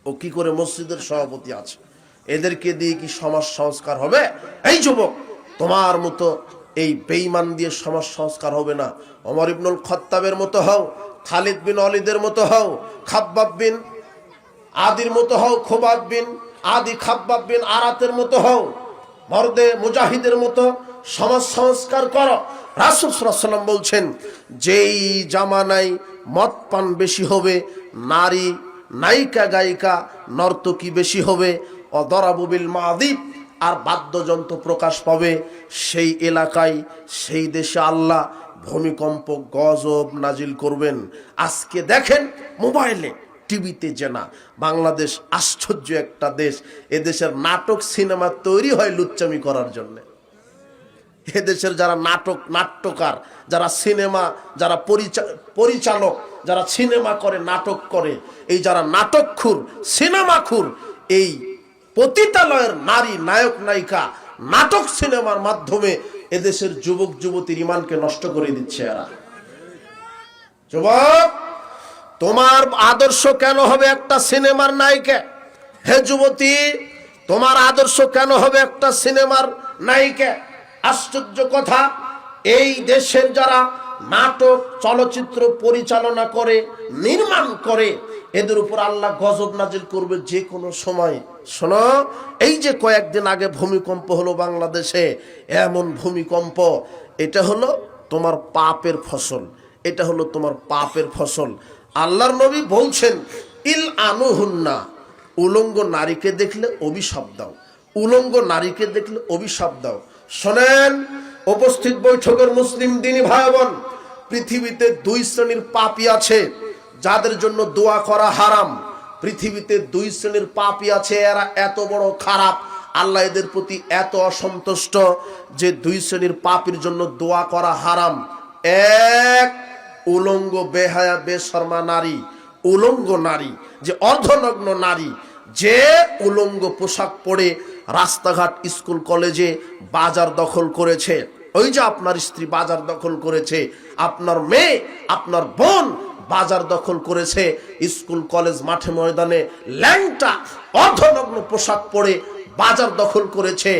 ও কি করে মসজিদের সভাপতি আছে? এদেরকে দিয়ে কি সমাজ সংস্কার হবে? এই যুবক, তোমার মতো এই বেঈমান দিয়ে সমাজ সংস্কার হবে না। ওমর ইবনুল খাত্তাবের মতো হও, খালিদ বিন ওয়ালিদের মতো হও, খাব্বাব বিন আদির মতো হও, খোবাব বিন আদি, খাব্বাব বিন আরাতের মতো হও, মর্দে মুজাহিদের মতো সমাজ সংস্কার করো। রাসূল সাল্লাল্লাহু আলাইহি ওয়াসাল্লাম বলছেন, যেই জামানায় মদ পান বেশি হবে, নারী নায়িকা গায়িকা নর্তকী বেশি হবে, অদরাবু বিল মাযিব, আর বাদ্যযন্ত্র প্রকাশ পাবে, সেই এলাকায়, সেই দেশে আল্লাহ ভূমিকম্প, গজব নাজিল করবেন। আজকে দেখেন মোবাইলে, টিভিতে জেনা। বাংলাদেশ আশ্চর্য একটা দেশ। এদেশের নাটক সিনেমা তৈরি হয় লুচ্চামি করার জন্য। এদেশের যারা নাট্যকার, যারা সিনেমা, যারা পরিচালক, যারা সিনেমা করে, নাটক করে, এই যারা নাটকখুর, সিনেমাখুর, এই পতিতালয়ের নারী নায়ক নায়িকা নাটক সিনেমার মাধ্যমে এদেশের যুবক যুবতীর ঈমানকে নষ্ট করে দিচ্ছে এরা। যুবক, তোমার আদর্শ কেন হবে একটা সিনেমার নায়িকা? হে যুবতী, তোমার আদর্শ কেন হবে একটা সিনেমার নায়িকা? আশ্চর্য কথা, এই দেশের যারা নাটক চলচ্চিত্র পরিচালনা করে, নির্মাণ করে, এদের উপর আল্লাহ গজব নাজিল করবে যে কোনো সময়। শোনো, এই যে কয়েকদিন আগে ভূমিকম্প হলো বাংলাদেশে, এমন ভূমিকম্প, এটা হলো তোমার পাপের ফসল, এটা হলো তোমার পাপের ফসল। আল্লাহর নবী বলছেন, ইল আনুহুন্না, উলঙ্গ নারীকে দেখলে অভিশাপ দাও, উলঙ্গ নারীকে দেখলে অভিশাপ দাও। শোনেন উপস্থিত বৈঠকের মুসলিম দিনী ভাই বোন, পৃথিবীতে দুই শ্রেণীর পাপী আছে যাদের জন্য দোয়া করা হারাম। পৃথিবীতে দুই শ্রেণীর পাপী আছে, এরা এত বড় খারাপ, আল্লাহ এদের প্রতি এত অসন্তুষ্ট যে দুই শ্রেণীর পাপীর জন্য দোয়া করা হারাম। এক, উলঙ্গ বেহায়া বেশরমা নারী, উলঙ্গ নারী, যে অর্ধনগ্ন নারী, যে উলঙ্গ পোশাক পরে রাস্তাঘাট, স্কুল, কলেজে বাজার দখল করেছে। ওই যে আপনার স্ত্রী বাজার দখল করেছে, আপনার মেয়ে, আপনার বোন বাজার দখল করেছে, স্কুল কলেজ মাঠে ময়দানে ল্যাংটা অর্ধনগ্ন পোশাক পরে বাজার দখল করেছে।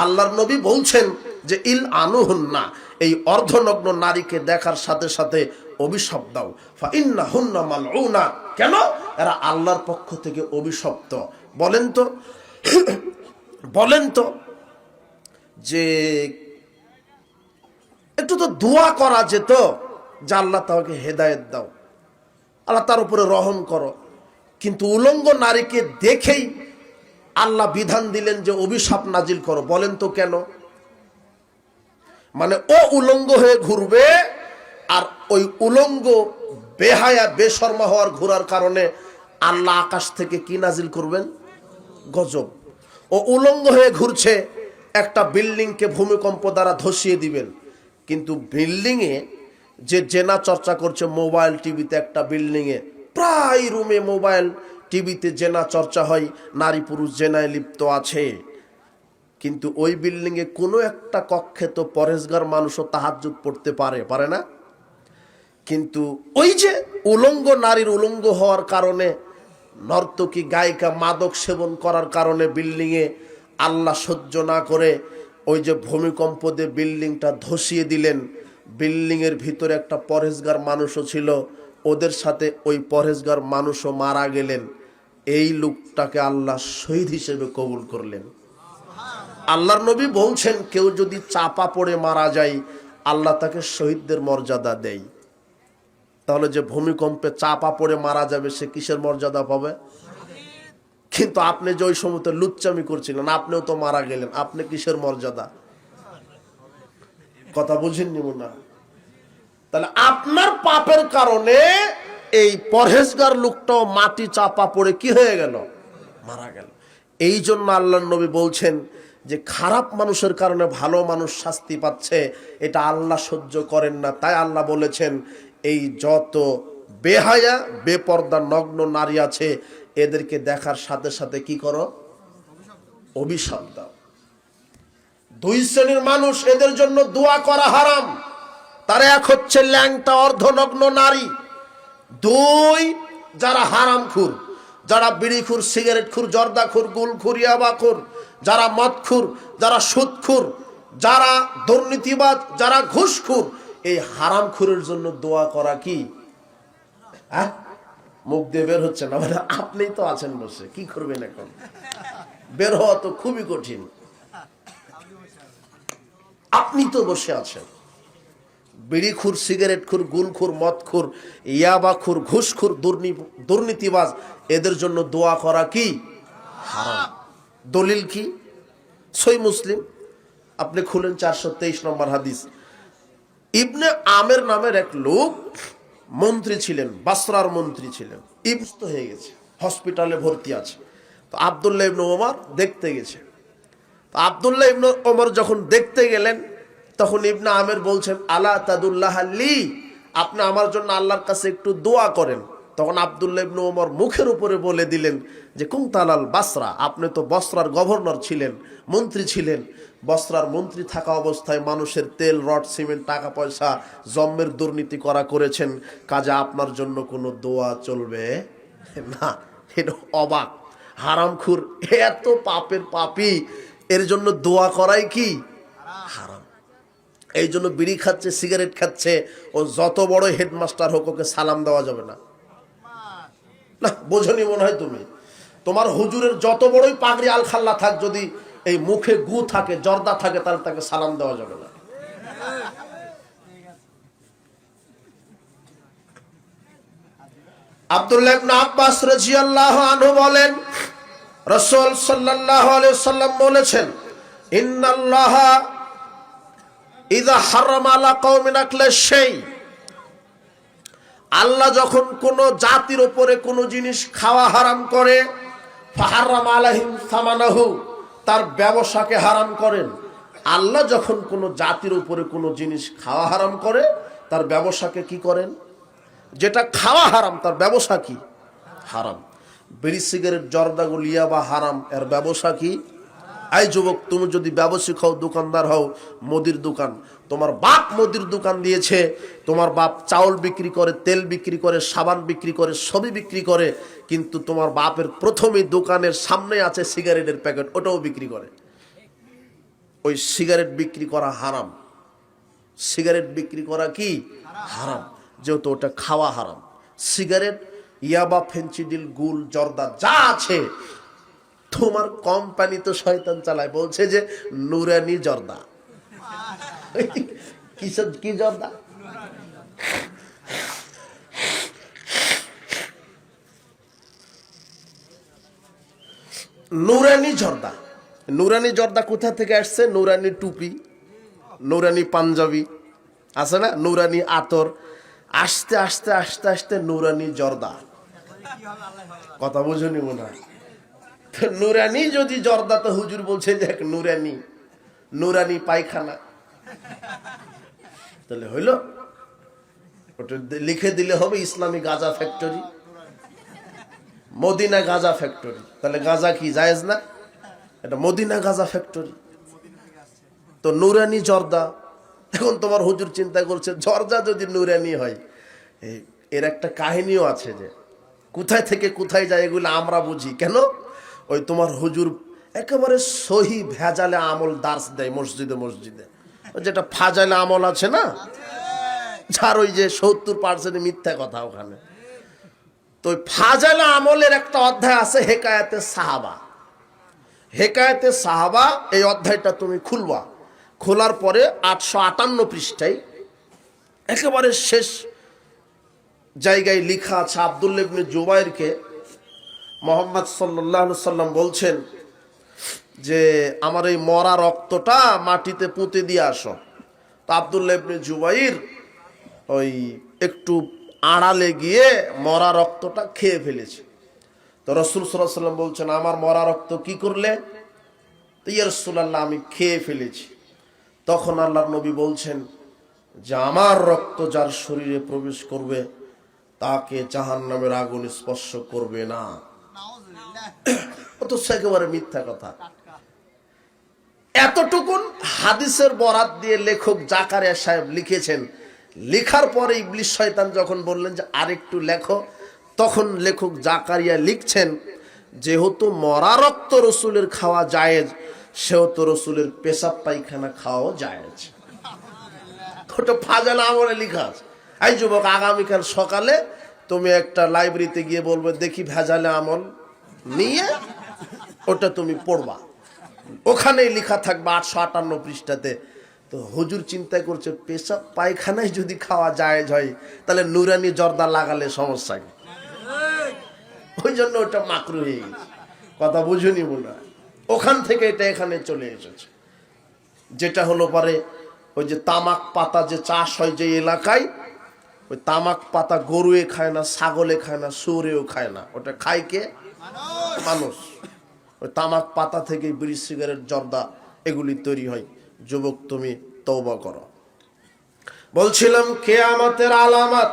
আল্লাহর নবী বলছেন যে ইল আনুহুন্না, এই অর্ধনগ্ন নারীকে দেখার সাথে সাথে অভিশাপ দাও, ফা ইন্নাহুন্না মালউনা। কেন? এরা আল্লাহর পক্ষ থেকে অভিশপ্ত। বলেন তো, বলেন তো, যে একটু তো দোয়া করা যেত যে আল্লাহ তাকে হেদায়েত দাও, আল্লাহ তার উপরে রহম করো, কিন্তু উলঙ্গ নারীকে দেখেই আল্লাহ বিধান দিলেন যে অভিশাপ নাজিল করো। বলেন তো কেন? মানে ও উলঙ্গ হয়ে ঘুরবে, আর ওই উলঙ্গ বেহায়া বেশর্মা হওয়ার ঘোরার কারণে আল্লাহ আকাশ থেকে কি নাজিল করবেন? গজব। ও উলঙ্গ হয়ে ঘুরছে, একটা বিল্ডিংকে ভূমিকম্প দ্বারা ধসিয়ে দিবেন, কিন্তু বিল্ডিংয়ে যে জেনা চর্চা করছে মোবাইল টিভিতে, একটা বিল্ডিংয়ে প্রায় রুমে মোবাইল টিভিতে জেনা চর্চা হয়, নারী পুরুষ জেনায় লিপ্ত আছে, কিন্তু ওই বিল্ডিংয়ে কোনো একটা কক্ষে তো পরেশগার মানুষও তাহাজ্জুদ পড়তে পারে না। কিন্তু ওই যে উলঙ্গ নারীর উলঙ্গ হওয়ার কারণে, নর্তকী গায়িকা মাদক সেবন করার কারণে বিল্ডিংয়ে আল্লাহ সহ্য না করে ওই যে ভূমিকম্প দিয়ে বিল্ডিংটা ধসিয়ে দিলেন। বিল্ডিংয়ের ভিতরে একটা পরেশগার মানুষও ছিল, ওদের সাথে ওই পরেশগার মানুষও মারা গেলেন। এই লোকটাকে আল্লাহ শহীদ হিসেবে কবুল করলেন। আল্লাহর নবী বলছেন, কেউ যদি চাপা পড়ে মারা যায়, আল্লাহ তাকে শহীদদের মর্যাদা দেয়। তাহলে যে ভূমিকম্পে চাপা পড়ে মারা যাবে, সে কিসের মর্যাদা পাবে? কিন্তু আপনি যে ওই সময়তে লুচ্চামি করছিলেন, আপনিও তো মারা গেলেন, আপনি কিসের মর্যাদা? কথা বুঝেননি না? তাহলে আপনার পাপের কারণে এই পরহেজগার লোকটাও মাটি চাপা পড়ে কি হয়ে গেল? মারা গেল। এই জন্য আল্লাহর নবী বলছেন যে খারাপ মানুষের কারণে ভালো মানুষ শাস্তি পাচ্ছে, এটা আল্লাহ সহ্য করেন না। তাই আল্লাহ বলেছেন, এই যত বেহায়া বেপর্দা নগ্ন নারী আছে, এদেরকে দেখার সাথে সাথে কি করো? অভিশাপ দাও। দুই শ্রেণীর মানুষ, এদের জন্য দোয়া করা হারাম। তারা এক হচ্ছে ল্যাংটা অর্ধনগ্ন নারী, দুই যারা হারামখুর, যারা বিড়িখুর, সিগারেটখুর, জর্দাখুর, গুলখুর, ইয়াবাখুর, যারা মদখুর, যারা সুদখুর, যারা দুর্নীতিবাজ, যারা ঘুষখুর, এই হারামখুরের জন্য দোয়া করা কি? হ্যাঁ, মুখ দিয়ে বের হচ্ছে না, মানে আপনিই তো আছেন বসে, কি করবেন এখন? বের হওয়া তো খুবই কঠিন, আপনি তো বসে আছেন। বিড়িখুর, সিগারেটখুর, গুলখুর, মদখুর, ইয়াবাখুর, ঘুষখুর, দুর্নীতিবাজ, এদের জন্য দোয়া করা কি? হারাম। দলিল কি? সহিহ মুসলিম আপনি খুলেন, 423 নম্বর হাদিস। ইবনে আমের নামের এক লোক মন্ত্রী ছিলেন, বাসরার মন্ত্রী ছিলেন, ইবস্ত হয়ে গেছে, হসপিটালে ভর্তি আছে। তো আব্দুল্লাহ ইবনে ওমর দেখতে গেছে। তো আব্দুল্লাহ ইবনে ওমর যখন দেখতে গেলেন, তখন ইবনে আমের বলছেন, আলা তাদুল্লাহ লি, আপনি আমার জন্য আল্লাহর কাছে একটু দোয়া করেন। তখন আব্দুল্লাহ ইবনে ওমর মুখের উপরে বলে দিলেন যে কুনতালাল বাসরা, আপনি তো বসরার গভর্নর ছিলেন, মন্ত্রী ছিলেন। বসরার মন্ত্রী থাকা অবস্থায় মানুষের তেল, রড, সিমেন্ট, টাকা পয়সা জম্মের দুর্নীতি করেছেন, কাজে আপনার জন্য কোনো দোয়া চলবে না। এটা অবাক। হারামখোর, এত পাপের পাপী, এর জন্য দোয়া করাই কি হারাম। এই জন্য বিড়ি খাচ্ছে, সিগারেট খাচ্ছে, ও যত বড় হেডমাস্টার হোক ওকে সালাম দেওয়া যাবে না। না বোঝনি মনে হয় তুমি। তোমার হুজুরের যত বড়ই পাগড়ি আলখাল্লা থাক, যদি এই মুখে গু থাকে, জর্দা থাকে, তাহলে তাকে সালাম দেওয়া যাবে না। আব্দুল্লাহ ইবনে আব্বাস রাদিয়াল্লাহু আনহু বলেন, রাসূল সাল্লাল্লাহু আলাইহি সাল্লাম বলেছেন, ইন্নাল্লাহা ইযা হারামা আলা কওমিন আকলা শাই, আল্লাহ যখন কোন জাতির উপরে কোন জিনিস খাওয়া হারাম করে, ফাহারামা আলাইহিম সামানাহু, তার ব্যবসাকে হারাম করেন। আল্লাহ যখন কোন জাতির উপরে কোন জিনিস খাওয়া হারাম করে, তার ব্যবসাকে কি করেন? যেটা খাওয়া হারাম তার ব্যবসা কি হারাম। বিড়ি সিগারেট জর্দা গুলিয়া বা হারাম, এর ব্যবসা কি? এই যুবক, তুমি যদি ব্যবসায়িক হও, দোকানদার হও, মুদির দোকান, তোমার বাপ মুদির দোকান দিয়েছে, তোমার বাপ চাউল বিক্রি করে, তেল বিক্রি করে, সাবান বিক্রি করে, সবই বিক্রি করে, কিন্তু তোমার বাপের প্রথমেই দোকানের সামনে আছে সিগারেটের প্যাকেট, ওটাও বিক্রি করে। ওই সিগারেট বিক্রি করা হারাম। সিগারেট বিক্রি করা কি হারাম, যেহেতু ওটা খাওয়া হারাম। সিগারেট, ইয়াবা, ফেন্সিডিল, গুল, জর্দা যা আছে, তোমার কোম্পানি তো শয়তান চালায়, বলছে যে নুরানি জর্দা। কি জর্দা? নুরানি জর্দা। নুরানি জর্দা কোথা থেকে আসছে? নুরানি টুপি, নুরানি পাঞ্জাবি আছে না, নুরানি আতর, আস্তে আস্তে আস্তে আস্তে নুরানি জর্দা। কথা বুঝুনি মনে হয়? নুরানি যদি জর্দা, তো হুজুর বলছে যে নুরানি, নুরানি পায়খানা, তাহলে হইল ওটা লিখে দিলে হবে ইসলামী গাঁজা ফ্যাক্টরি, মদিনা গাঁজা ফ্যাক্টরি। তাহলে গাঁজা কি জায়েজ না? এটা মদিনা গাঁজা ফ্যাক্টরি। তো নুরানি জর্দা, এখন তোমার হুজুর চিন্তা করছে জর্দা যদি নুরানি হয়, এর একটা কাহিনীও আছে, যে কোথায় থেকে কোথায় যায় এগুলো আমরা বুঝি কেন। ওই তোমার হুজুর একেবারে সহি ভেজালে আমল দার্স দেয় মসজিদে মসজিদে, যেটা ফাজালে আমল আছে না, যার ওই যে 70% মিথ্যা কথা ওখানে। তো ফাজালে আমলের একটা অধ্যায় আছে হেকায়াতে সাহাবা। হেকায়াতে সাহাবা, এই অধ্যায়টা তুমি খুলবা, খোলার পরে 858 পৃষ্ঠায় একেবারে শেষ জায়গায় লেখা আছে, আব্দুল্লাহ ইবনে জুবাইরকে মুহাম্মদ সাল্লাল্লাহু আলাইহি সাল্লাম বলছেন যে আমার এই মরা রক্তটা মাটিতে পুঁতে দিয়ে আসো। তো আব্দুল্লাহ ইবনে জুবাইর ওই একটু আড়ালে গিয়ে মরা রক্তটা খেয়ে ফেলেছে। তো রাসূল সাল্লাল্লাহু আলাইহি সাল্লাম বলছেন, আমার মরা রক্ত কি করলে? তো ইয়া রাসূলুল্লাহ, আমি খেয়ে ফেলেছি। তখন আল্লাহর নবী বলছেন যে আমার রক্ত যার শরীরে প্রবেশ করবে তাকে জাহান্নামের আগুন স্পর্শ করবে না। তো একেবারে মিথ্যা কথা। এতটুকুন হাদিসের বরাত দিয়ে লেখক জাকারিয়া সাহেব লিখেছেন। লেখার পরে ইবলিস শয়তান যখন বললেন যে আরেকটু লেখো, তখন লেখক জাকারিয়া লিখছেন, যেহেতু মরা রক্ত রসুলের খাওয়া জায়েজ, সেহেতু রসুলের পেশাব পায়খানা খাওয়াও জায়েজ। ওটা ফাজাল আমলে লেখা আছে। এই যুবক, আগামীকাল সকালে তুমি একটা লাইব্রেরিতে গিয়ে বলবে দেখি ভেজালে আমল নিয়ে, ওটা তুমি পড়বা, ওখানেই লেখা থাকবে 858 পৃষ্ঠাতে। তো হুজুর চিন্তা করছে পেশাব পায়খানায় যদি খাওয়া জায়েজ হয়, তাহলে নুরানি জর্দা লাগালে সমস্যা কি? ওই জন্য ওটা মাকরু হয়ে গেছে। কথা বুঝুনি মনে হয়? ওখান থেকে এটা এখানে চলে এসেছে। যেটা হলো পরে ওই যে তামাক পাতা যে চাষ হয় যে এলাকায়, ওই তামাক পাতা গরুয়ে খায় না, ছাগলে খায় না, শুয়োরেও খায় না, ওটা খায় কে? মানুষ। ওই তামাক পাতা থেকে বিড়ি সিগারেট জর্দা এগুলি তৈরি হয়। যুবক, তুমি তওবা করো। বলছিলাম কিয়ামতের আলামত,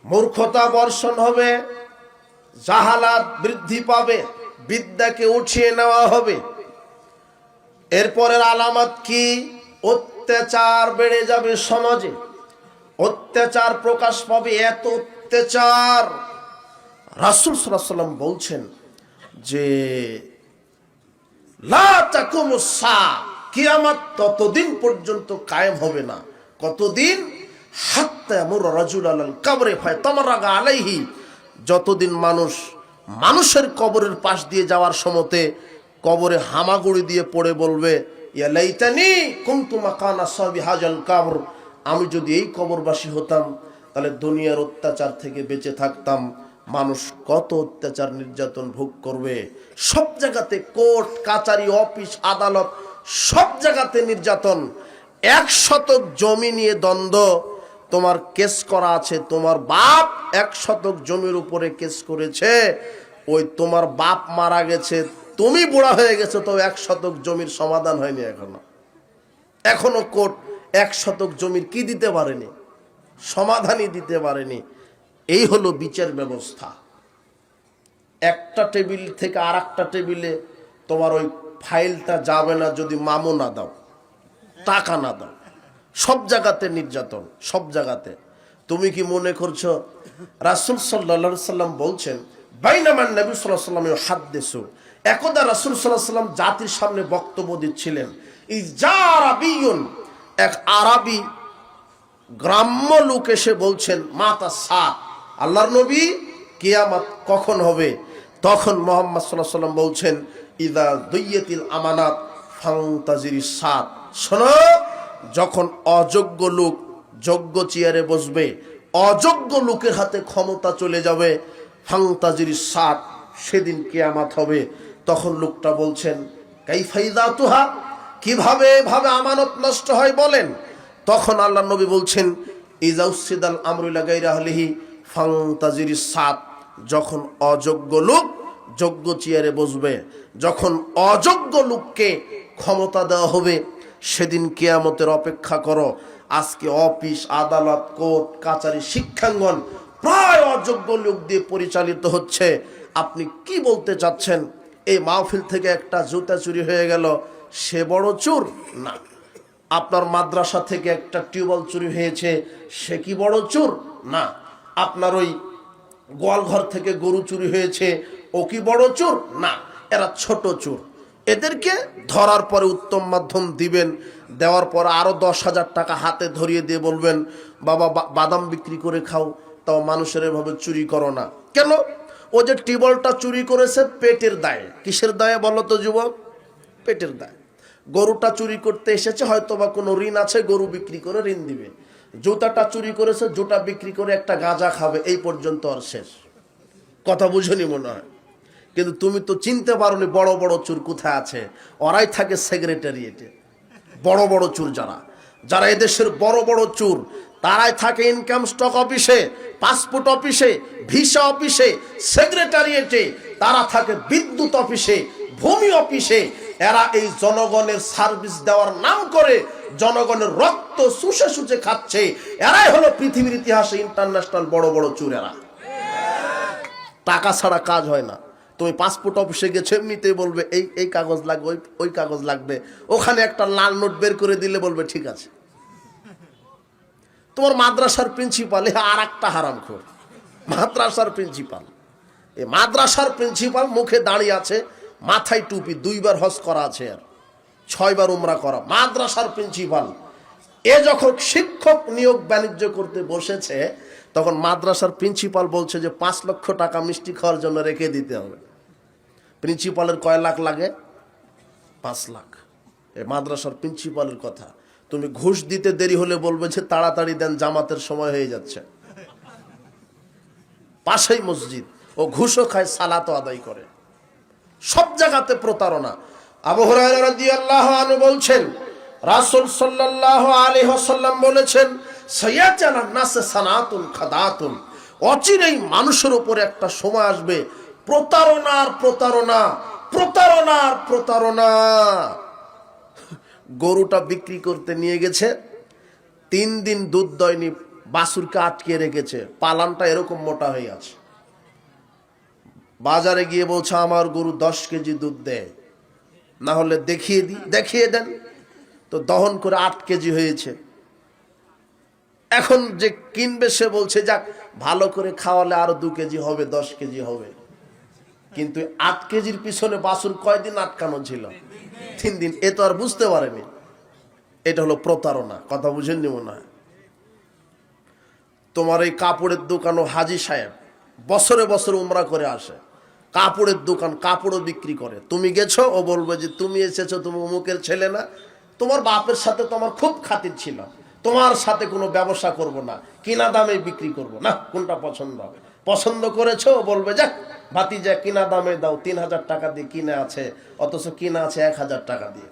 মূর্খতা বর্ষণ হবে, জাহালাত বৃদ্ধি পাবে, বিদ্যাকে উঠিয়ে নেওয়া হবে। এরপরের আলামত কি? অত্যাচার বেড়ে যাবে সমাজে, অত্যাচার প্রকাশ পাবে। এত অত্যাচার, রাসূল সাল্লাল্লাহু আলাইহি ওয়াসাল্লাম বলছেন যে লা তাকুমুস সাআ, কিয়ামত ততদিন পর্যন্ত কায়েম হবে না। কতদিন? হাত্তা ইয়ামুর রাজুল আলাল কবরে ফায়াতামাররাগা আলাইহি, যতদিন মানুষের কবরের পাশ দিয়ে যাওয়ার সময়তে কবরে হামাগুড়ি দিয়ে পড়ে বলবে, ইয়া লাইতানি কুনতু মাকানা সাহাবি হাজাল কবর, আমি যদি এই কবরবাসী হতাম তাহলে দুনিয়ার অত্যাচার থেকে বেঁচে থাকতাম। মানুষ কত অত্যাচার নির্যাতন ভোগ করবে। সব জায়গাতে কোর্ট কাচারি অফিস আদালত সব জায়গাতে নির্যাতন। 1 শতক জমি নিয়ে দ্বন্দ্ব, তোমার কেস করা আছে, তোমার বাপ 1 শতক জমির উপরে কেস করেছে, ওই তোমার বাপ মারা গেছে, তুমি বুড়া হয়ে গেছো, তো 1 শতক জমির সমাধান হয়নি, এখনো কোর্ট 1 শতক জমির কি দিতে পারেনি, সমাধানই দিতে পারেনি। এই হলো বিচার ব্যবস্থা। একটা টেবিল থেকে আর একটা টেবিলে তোমার ওই ফাইলটা যাবে না যদি মামু না দাও, টাকা না দাও। সব জায়গাতে নির্যাতন, সব জায়গাতে। তুমি কি মনে করছো? রাসূল সাল্লাল্লাহু আলাইহি সাল্লাম বলছেন, বাইনামান নবী সাল্লাল্লাহু আলাইহি ওয়াসাল্লাম ইউহাদ্দিসু, একদা রাসূল সাল্লাল্লাহু আলাইহি ওয়াসাল্লাম জাতির সামনে বক্তব্য দিচ্ছিলেন। ইজারাবিয়ুন, এক আরবি গ্রাম্য লোক এসে বলছেন, মাতা সাত, আল্লাহর নবী কিয়ামত কখন হবে? তখন মুহাম্মদ সাল্লাল্লাহু আলাইহি ওয়াসাল্লাম বলছেন, ইদা দুইয়াতিল আমানাত ফান্তাজিরিস সাত, শোনো, যখন অযোগ্য লোক যোগ্য চেয়ারে বসবে, অযোগ্য লোকের হাতে ক্ষমতা চলে যাবে, ফান্তাজিরিস সাত, সেদিন কিয়ামত হবে। তখন লোকটা বলছেন, কাইফাইদাতুহা, কিভাবে ভাবে আমানত নষ্ট হয় বলেন? তখন আল্লাহ নবী বলছেন, ইজাউসিদাল আমরু ইলা গায়রি আহলিহি ফান্তাজিরিস সাত, যখন অযোগ্য লোক যোগ্য চেয়ারে বসবে, যখন অযোগ্য লোককে ক্ষমতা দেওয়া হবে, সেদিন কিয়ামতের অপেক্ষা করো। আজকে অফিস আদালত কোর্ট কাচারি শিক্ষাঙ্গন প্রায় অযোগ্য লোক দিয়ে পরিচালিত হচ্ছে। আপনি কি বলতে চাচ্ছেন? এই মাহফিল থেকে একটা জুতা চুরি হয়ে গেল, সে বড় চোর না। আপনার মাদ্রাসা থেকে একটা টিউবওয়েল চুরি হয়েছে, সে কি বড় চোর না। আপনার ওই গোয়ালঘর থেকে গরু চুরি হয়েছে, ও কি বড় চোর না। এরা ছোট চোর। এদেরকে ধরার পরে উত্তম মাধ্যম দিবেন, দেওয়ার পর আরো 10,000 টাকা হাতে ধরিয়ে দিয়ে বলবেন, বাবা বাদাম বিক্রি করে খাও, তাও মানুষের এভাবে চুরি করো না। কেন? ও যে টিউবওয়েলটা চুরি করেছে পেটের দায়ে। কিসের দায়ে বলো তো যুবক? পেটের দায়ে। গরুটা চুরি করতে এসেছে, হয়তো বা কোনো ঋণ আছে, গরু বিক্রি করে ঋণ দিবে। জুতাটা চুরি করেছে, জুতা বিক্রি করে একটা গাঁজা খাবে, এই পর্যন্ত আর শেষ। কথা বুঝনি মনে হয়। কিন্তু তুমি তো চিনতে পারোনি বড় বড় চোর কোথায় আছে। ওরাই থাকে সেক্রেটারিয়েটে। বড় বড় চোর যারা এদেশের বড় বড় চোর, তারাই থাকে ইনকাম স্টক অফিসে, পাসপোর্ট অফিসে, ভিসা অফিসে, সেক্রেটারিয়েটে, তারা থাকে বিদ্যুৎ অফিসে, ভূমি অফিসে। এরা এই জনগণের সার্ভিস দেওয়ার নাম করে জনগণের রক্ত শুষে শুষে খাচ্ছে। এরাই হলো পৃথিবীর ইতিহাসে ইন্টারন্যাশনাল বড় বড় চোর। এরা টাকা ছাড়া কাজ হয় না। তুমি পাসপোর্ট অফিসে গেছো, এমনিতেই বলবে এই কাগজ লাগবে, ওই কাগজ লাগবে। ওখানে একটা লাল নোট বের করে দিলে বলবে ঠিক আছে। তোমার মাদ্রাসার প্রিন্সিপাল আর একটা হারামখোর। মাদ্রাসার প্রিন্সিপাল, এই মাদ্রাসার প্রিন্সিপাল মুখে দাঁড়িয়ে আছে, মাথায় টুপি, 2 বার হজ করা আছে, আর 6 বার উমরা করা। মাদ্রাসার প্রিন্সিপাল এ যখন শিক্ষক নিয়োগ বাণিজ্য করতে বসেছে, তখন মাদ্রাসার প্রিন্সিপাল বলছে যে 5 লক্ষ টাকা মিষ্টি খাওয়ার জন্য রেখে দিতে হবে। প্রিন্সিপালের কয় লাখ লাগে? 5 লাখ। এই মাদ্রাসার প্রিন্সিপালের কথা। তুমি ঘুষ দিতে দেরি হলে বলবে যে তাড়াতাড়ি দেন, জামাতের সময় হয়ে যাচ্ছে। পাশেই মসজিদ, ও ঘুষও খায়, সালাতও আদায় করে। সব জায়গাতে প্রতারণা। আবু হুরায়রা রাদিয়াল্লাহু আনহু বলছেন, রাসূল সাল্লাল্লাহু আলাইহি ওয়াসাল্লাম বলেছেন, সায়াতানান নাস সানাতুন খাদাতুন, অচিরেই মানুষের উপর একটা সময় আসবে প্রতারণার প্রতারণা, প্রতারণার প্রতারণা। গরুটা বিক্রি করতে নিয়ে গেছে, 3 দিন দুধ দয়নি, বাছুরকে আটকে রেখেছে, পালানটা এরকম মোটা হয়ে আছে। বাজারে গিয়ে বলছে, আমার গরু 10 কেজি দুধ দেয়, না হলে দেখিয়ে দেন। তো দহন করে 8 কেজি হয়েছে। এখন যে কিনবে সে বলছে যাক ভালো করে খাওয়ালে আরো 2 কেজি হবে, 10 কেজি হবে। কিন্তু 8 কেজির পিছনে বাছুর কয়দিন আটকানো ছিল? 3 দিন। এ তো আর বুঝতে পারেনি। এটা হলো প্রতারণা। কথা বুঝেননি মনে হয়? তোমার এই কাপড়ের দোকানও হাজি সাহেব বছরে বছরে উমরা করে আসে, কাপড়ের দোকান, কাপড়ও বিক্রি করে। তুমি গেছো, ও বলবে যে তুমি এসেছো, তুমি অমুকের ছেলে না, তোমার বাপের সাথে তোমার খুব খাতির ছিল, তোমার সাথে কোনো ব্যবসা করব না, কিনা দামে বিক্রি করব না। কোনটা পছন্দ করেছো, বলবে যাক ভাতিজা কিনা দামে দাও, 3000 টাকা দিয়ে কিনে আছে, অথচ কিনা আছে 1000 টাকা দিয়ে।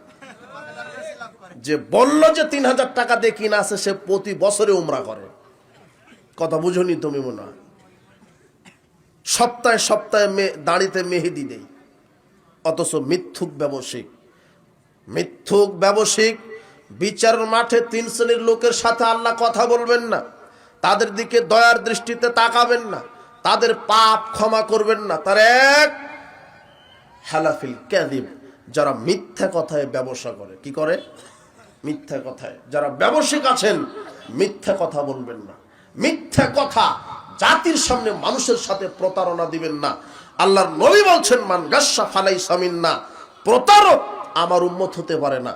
যে বলল যে 3000 টাকা দিয়ে কিনা আছে, সে প্রতি বছরে উমরা করে। কথা বুঝনি তুমি মনে হয়? সপ্তাহে সপ্তাহে দাড়িতে মেহেদি দেই, অথচ মিথ্যুক ব্যবসায়িক। বিচারের মাঠে 3 শ্রেণীর লোকের সাথে আল্লাহ কথা বলবেন না, তাদের দিকে দয়ার দৃষ্টিতে তাকাবেন না, তাদের পাপ ক্ষমা করবেন না। তার এক হালাফিল কাযিব, যারা মিথ্যা কথায় ব্যবসা করে। কি করে? মিথ্যা কথায়। যারা ব্যবসায়িক আছেন, মিথ্যা কথা বলবেন না। মিথ্যা কথা জাতির সামনে মানুষের সাথে প্রতারণা দিবেন না। আল্লাহর নবী বলছেন মান গাসসা ফালাইসা মিন্না, প্রতারক আমার উম্মত হতে পারে না।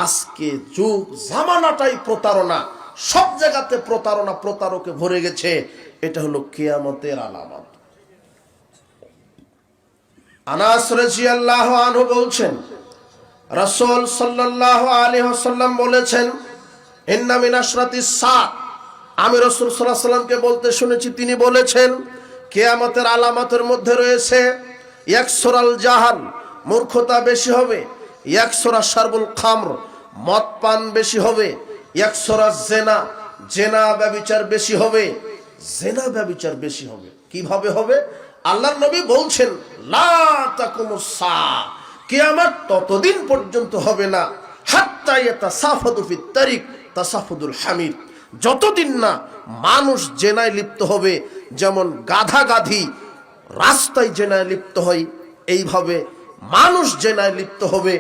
আজকে যুগ জামানাটাই প্রতারণা, সব জায়গাতে প্রতারণা, প্রতারকে ভরে গেছে। এটা হলো কিয়ামতের আলামত। আনাস রাদিয়াল্লাহু আনহু বলছেন, রাসূল সাল্লাল্লাহু আলাইহি ওয়াসাল্লাম বলেছেন, ইন্না মিন আশরাতিস সাআ, আমি রাসূল সাল্লাল্লাহু আলাইহি ওয়াসাল্লামকে বলতে শুনেছি, তিনি বলেছেন কিয়ামতের আলামতের মধ্যে রয়েছে ইয়াকসুরাল জাহাল, মূর্খতা বেশি হবে, ইয়াকসুরা শারবুল খামর, মদ পান বেশি হবে, ইয়াকসুরা জিনা, জিনা ব্যভিচার বেশি হবে, জিনা ব্যভিচার বেশি হবে। কিভাবে হবে? আল্লাহর নবী বলছেন লা তাকুমুস সাআ, কিয়ামত ততদিন পর্যন্ত হবে না হাত্তা ইয়াতাসাফাদু ফিত তারিক তাসাফুদুল হামির, যতদিন না মানুষ জেনায় লিপ্ত হবে। যেমন গাধা গাধি রাস্তায় জেনায় লিপ্ত হয়, এইভাবে মানুষ জেনায় লিপ্ত হবে।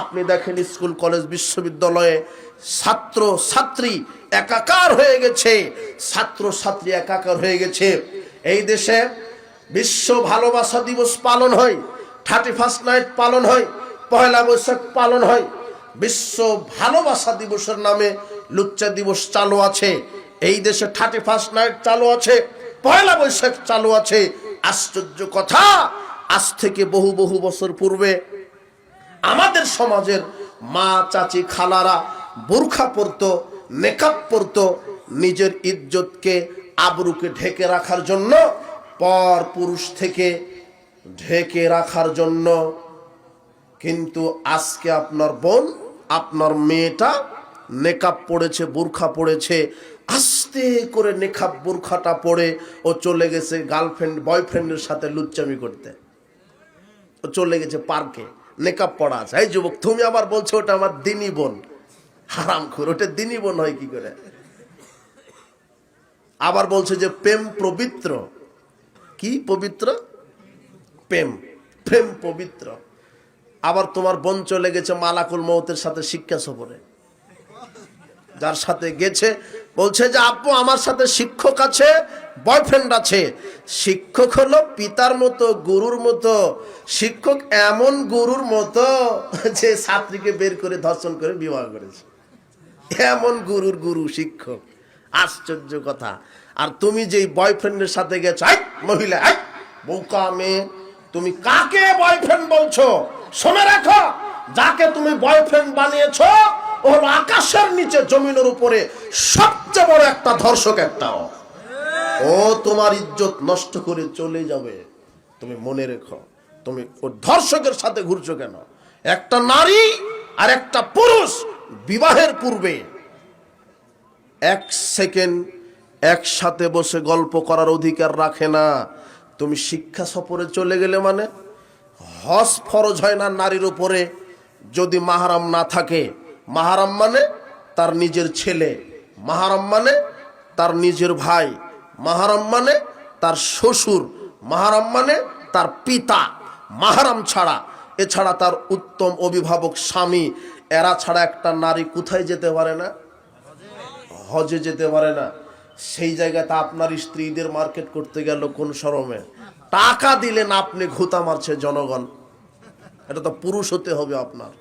আপনি দেখেন স্কুল কলেজ বিশ্ববিদ্যালয়ে ছাত্র ছাত্রী একাকার হয়ে গেছে, এই দেশে বিশ্ব ভালোবাসা দিবস পালন হয়, 31st নাইট পালন হয়, পয়লা বৈশাখ পালন হয়। বিশ্ব ভালোবাসা দিবসের নামে লুচ্চা দিবস চালু আছে। এই দেশে 31st নাইট চালু আছে, পয়লা বৈশাখ চালু আছে। আশ্চর্য কথা, আজ থেকে বহু বহু বছর পূর্বে আমাদের সমাজের মা, চাচি, খালারা বোরখা পরতো, নেকাব পরতো, নিজের ইজ্জতকে, আবরুকে ঢেকে রাখার জন্য, পর পুরুষ থেকে ঢেকে রাখার জন্য। কিন্তু আজকে আপনার বোন, আপনার মেয়েটা নেকাব পড়েছে, বোরখা পড়েছে, আস্তে করে নেকাব বোরখাটা পরে ও চলে গেছে গার্লফ্রেন্ড বয়ফ্রেন্ডের সাথে লুচ্চামি করতে। ও চলে গেছে পার্কে, নেকাব পড়া আছে। এই যুবক, তুমি আবার বলছো ওটা আমার দিনী বোন। হারামখোর, ওটা দিনী বোন হয় কি করে? আবার বলছে যে প্রেম পবিত্র। কি পবিত্র? প্রেম পবিত্র। আবার তোমার বোন চলে গেছে মালাকুল মউতের সাথে শিক্ষা সফরে। যার সাথে গেছে বলছে যে আপু আমার সাথে শিক্ষক আছে, বয়ফ্রেন্ড আছে। শিক্ষক হলো পিতার মতো, গুরুর মতো। শিক্ষক এমন গুরুর মতো যে ছাত্রীকে বের করে ধর্ষণ করে বিবাহ করেছে। এমন গুরুর গুরু শিক্ষক। আশ্চর্য কথা। আর তুমি যেই বয়ফ্রেন্ডের সাথে গেছো, মহিলা বোকা মেয়ে, তুমি কাকে বয়ফ্রেন্ড বলছো? শুনে রাখো, যাকে তুমি বয়ফ্রেন্ড বানিয়েছো ও হলো আকাশের নিচে জমিনের উপরে সবচেয়ে বড় একটা ধর্ষক। একটাও ও তোমার ইজ্জত নষ্ট করে চলে যাবে। তুমি মনে রেখো, তুমি ও ধর্ষকের সাথে ঘুরছো কেন? একটা নারী আর একটা পুরুষ বিবাহের পূর্বে 1 সেকেন্ড একসাথে বসে গল্প করার অধিকার রাখে না। তুমি শিক্ষা সফরে চলে গেলে মানে হজ ফরজ হয় না নারীর উপরে যদি মাহরাম না থাকে। মাহরাম মানে তার নিজের ছেলে, মাহরাম মানে তার নিজের ভাই, মাহরাম মানে তার শ্বশুর, মাহরাম মানে তার পিতা। মাহরাম ছাড়া, এছাড়া তার উত্তম অভিভাবক স্বামী, এরা ছাড়া একটা নারী কোথায় যেতে পারে না? হজে যেতে পারে না, সেই জায়গাতে আপনার স্ত্রী ঈদের মার্কেট করতে গেল কোন শরমে? টাকা দিলেন আপনি, ঘুতা মারছে জনগণ। এটা তো পুরুষ হতে হবে আপনার।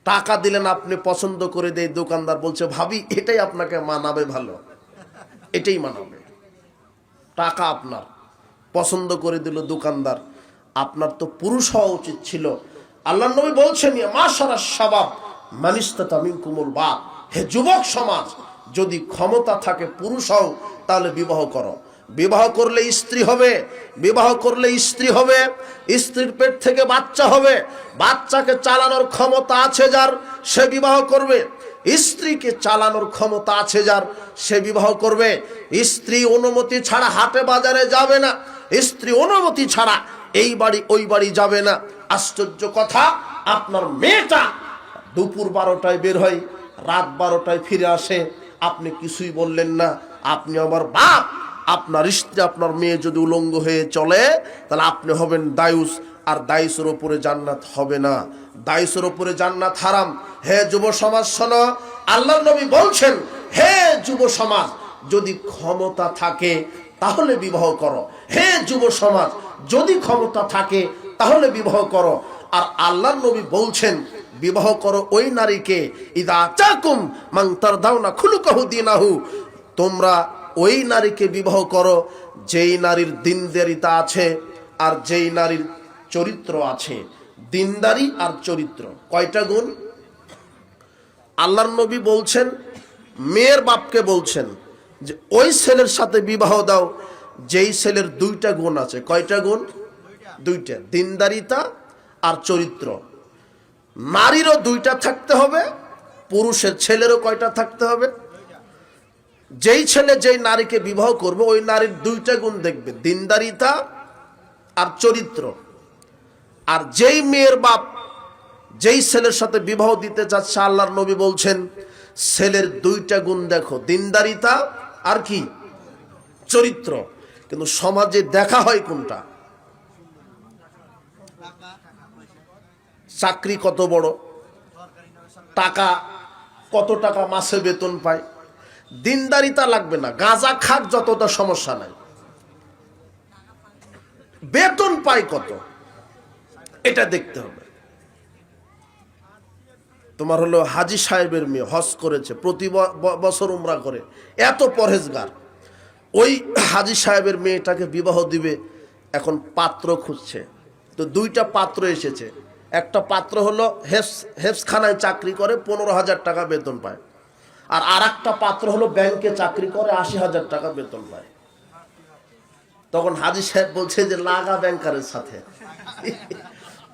টাকা দিলেন আপনি, পছন্দ করে দেয় দোকানদার, বলছে ভাবি এটাই আপনাকে মানাবে, ভালো এটাই মানাবে। টাকা আপনার, পছন্দ করে দিল দোকানদার, আপনার তো পুরুষ হওয়া উচিত ছিল। আল্লাহর নবী বলছেন মাশারা শাবাব মানিস্তাতা মিনকুমুল বাত, হে যুবক সমাজ, যদি ক্ষমতা থাকে পুরুষ হও তাহলে বিবাহ করো। বিবাহ করলে স্ত্রী হবে, বিবাহ করলে স্ত্রী হবে, স্ত্রীর পেট থেকে বাচ্চা হবে, বাচ্চাকে চালানোর ক্ষমতা আছে যার সে বিবাহ করবে, স্ত্রীকে চালানোর ক্ষমতা আছে যার সে বিবাহ করবে। স্ত্রী অনুমতি ছাড়া হাটে বাজারে যাবে না, স্ত্রী অনুমতি ছাড়া এই বাড়ি ওই বাড়ি যাবে না। আশ্চর্য কথা, আপনার মেয়েটা দুপুর 12টায় বের হয়, রাত 12টায় ফিরে আসে, আপনি কিছুই বললেন না। আপনি আমার বাপ, আপনার স্ত্রী আপনার মেয়ে যদি উলঙ্গ হয়ে চলে তাহলে আপনি হবেন দায়ুস, আর দায়ুসের উপরে জান্নাত হবে না, দায়ুসের উপরে জান্নাত হারাম। হে যুব সমাজ শোনো, আল্লাহর নবী বলছেন হে যুব সমাজ, যদি ক্ষমতা থাকে তাহলে বিবাহ করো। হে যুব সমাজ, যদি ক্ষমতা থাকে তাহলে বিবাহ করো। আর আল্লাহর নবী বলছেন বিবাহ করো ওই নারীকে ইদা আতাকুম মান তারদাউনা খুলুকাহু দীনাহু, তোমরা ওই নারীকে বিবাহ করো যেই নারীর দিনদারিতা আছে আর যেই নারীর চরিত্র আছে। দিনদারি আর চরিত্র কয়টা গুণ? আল্লাহর নবী বলছেন, মেয়ের বাপকে বলছেন যে ওই ছেলের সাথে বিবাহ দাও যেই ছেলের 2টা গুণ আছে। কয়টা গুণ? 2টা, দিনদারিতা আর চরিত্র। নারীরও 2টা থাকতে হবে, পুরুষের ছেলেরও কয়টা থাকতে হবে? যেই ছেলে যেই নারীকে বিবাহ করবে ওই নারীর 2টা গুণ দেখবে, দিনদারিতা আর চরিত্র। আর যেই মেয়ের বাপ যেই ছেলের সাথে বিবাহ দিতে চাচ্ছে, আল্লাহর নবী বলছেন ছেলের 2টা গুণ দেখো, দিনদারিতা আর কি? চরিত্র। কিন্তু সমাজে দেখা হয় কোনটা? চাকরি কত বড়, টাকা কত টাকা মাসে বেতন পায়, দিনদারিতা লাগবে না, গাঁজা খাক যতটা সমস্যা নাই, বেতন পায় কত এটা দেখতে হবে। তোমার হলো হাজী সাহেবের মেয়ে, হজ করেছে, প্রতি বছর উমরা করে, এত পরহেজগার, ওই হাজী সাহেবের মেয়েটাকে বিবাহ দিবে, এখন পাত্র খুঁজছে। তো 2টা পাত্র এসেছে, একটা পাত্র হলো হেফসখানায় চাকরি করে, 15,000 টাকা বেতন পায়, আর আরেকটা পাত্র হলো ব্যাংকে চাকরি করে, 80,000 টাকা বেতন পায়। তখন হাজী সাহেব বলছে যে লাগা ব্যাংকারের সাথে।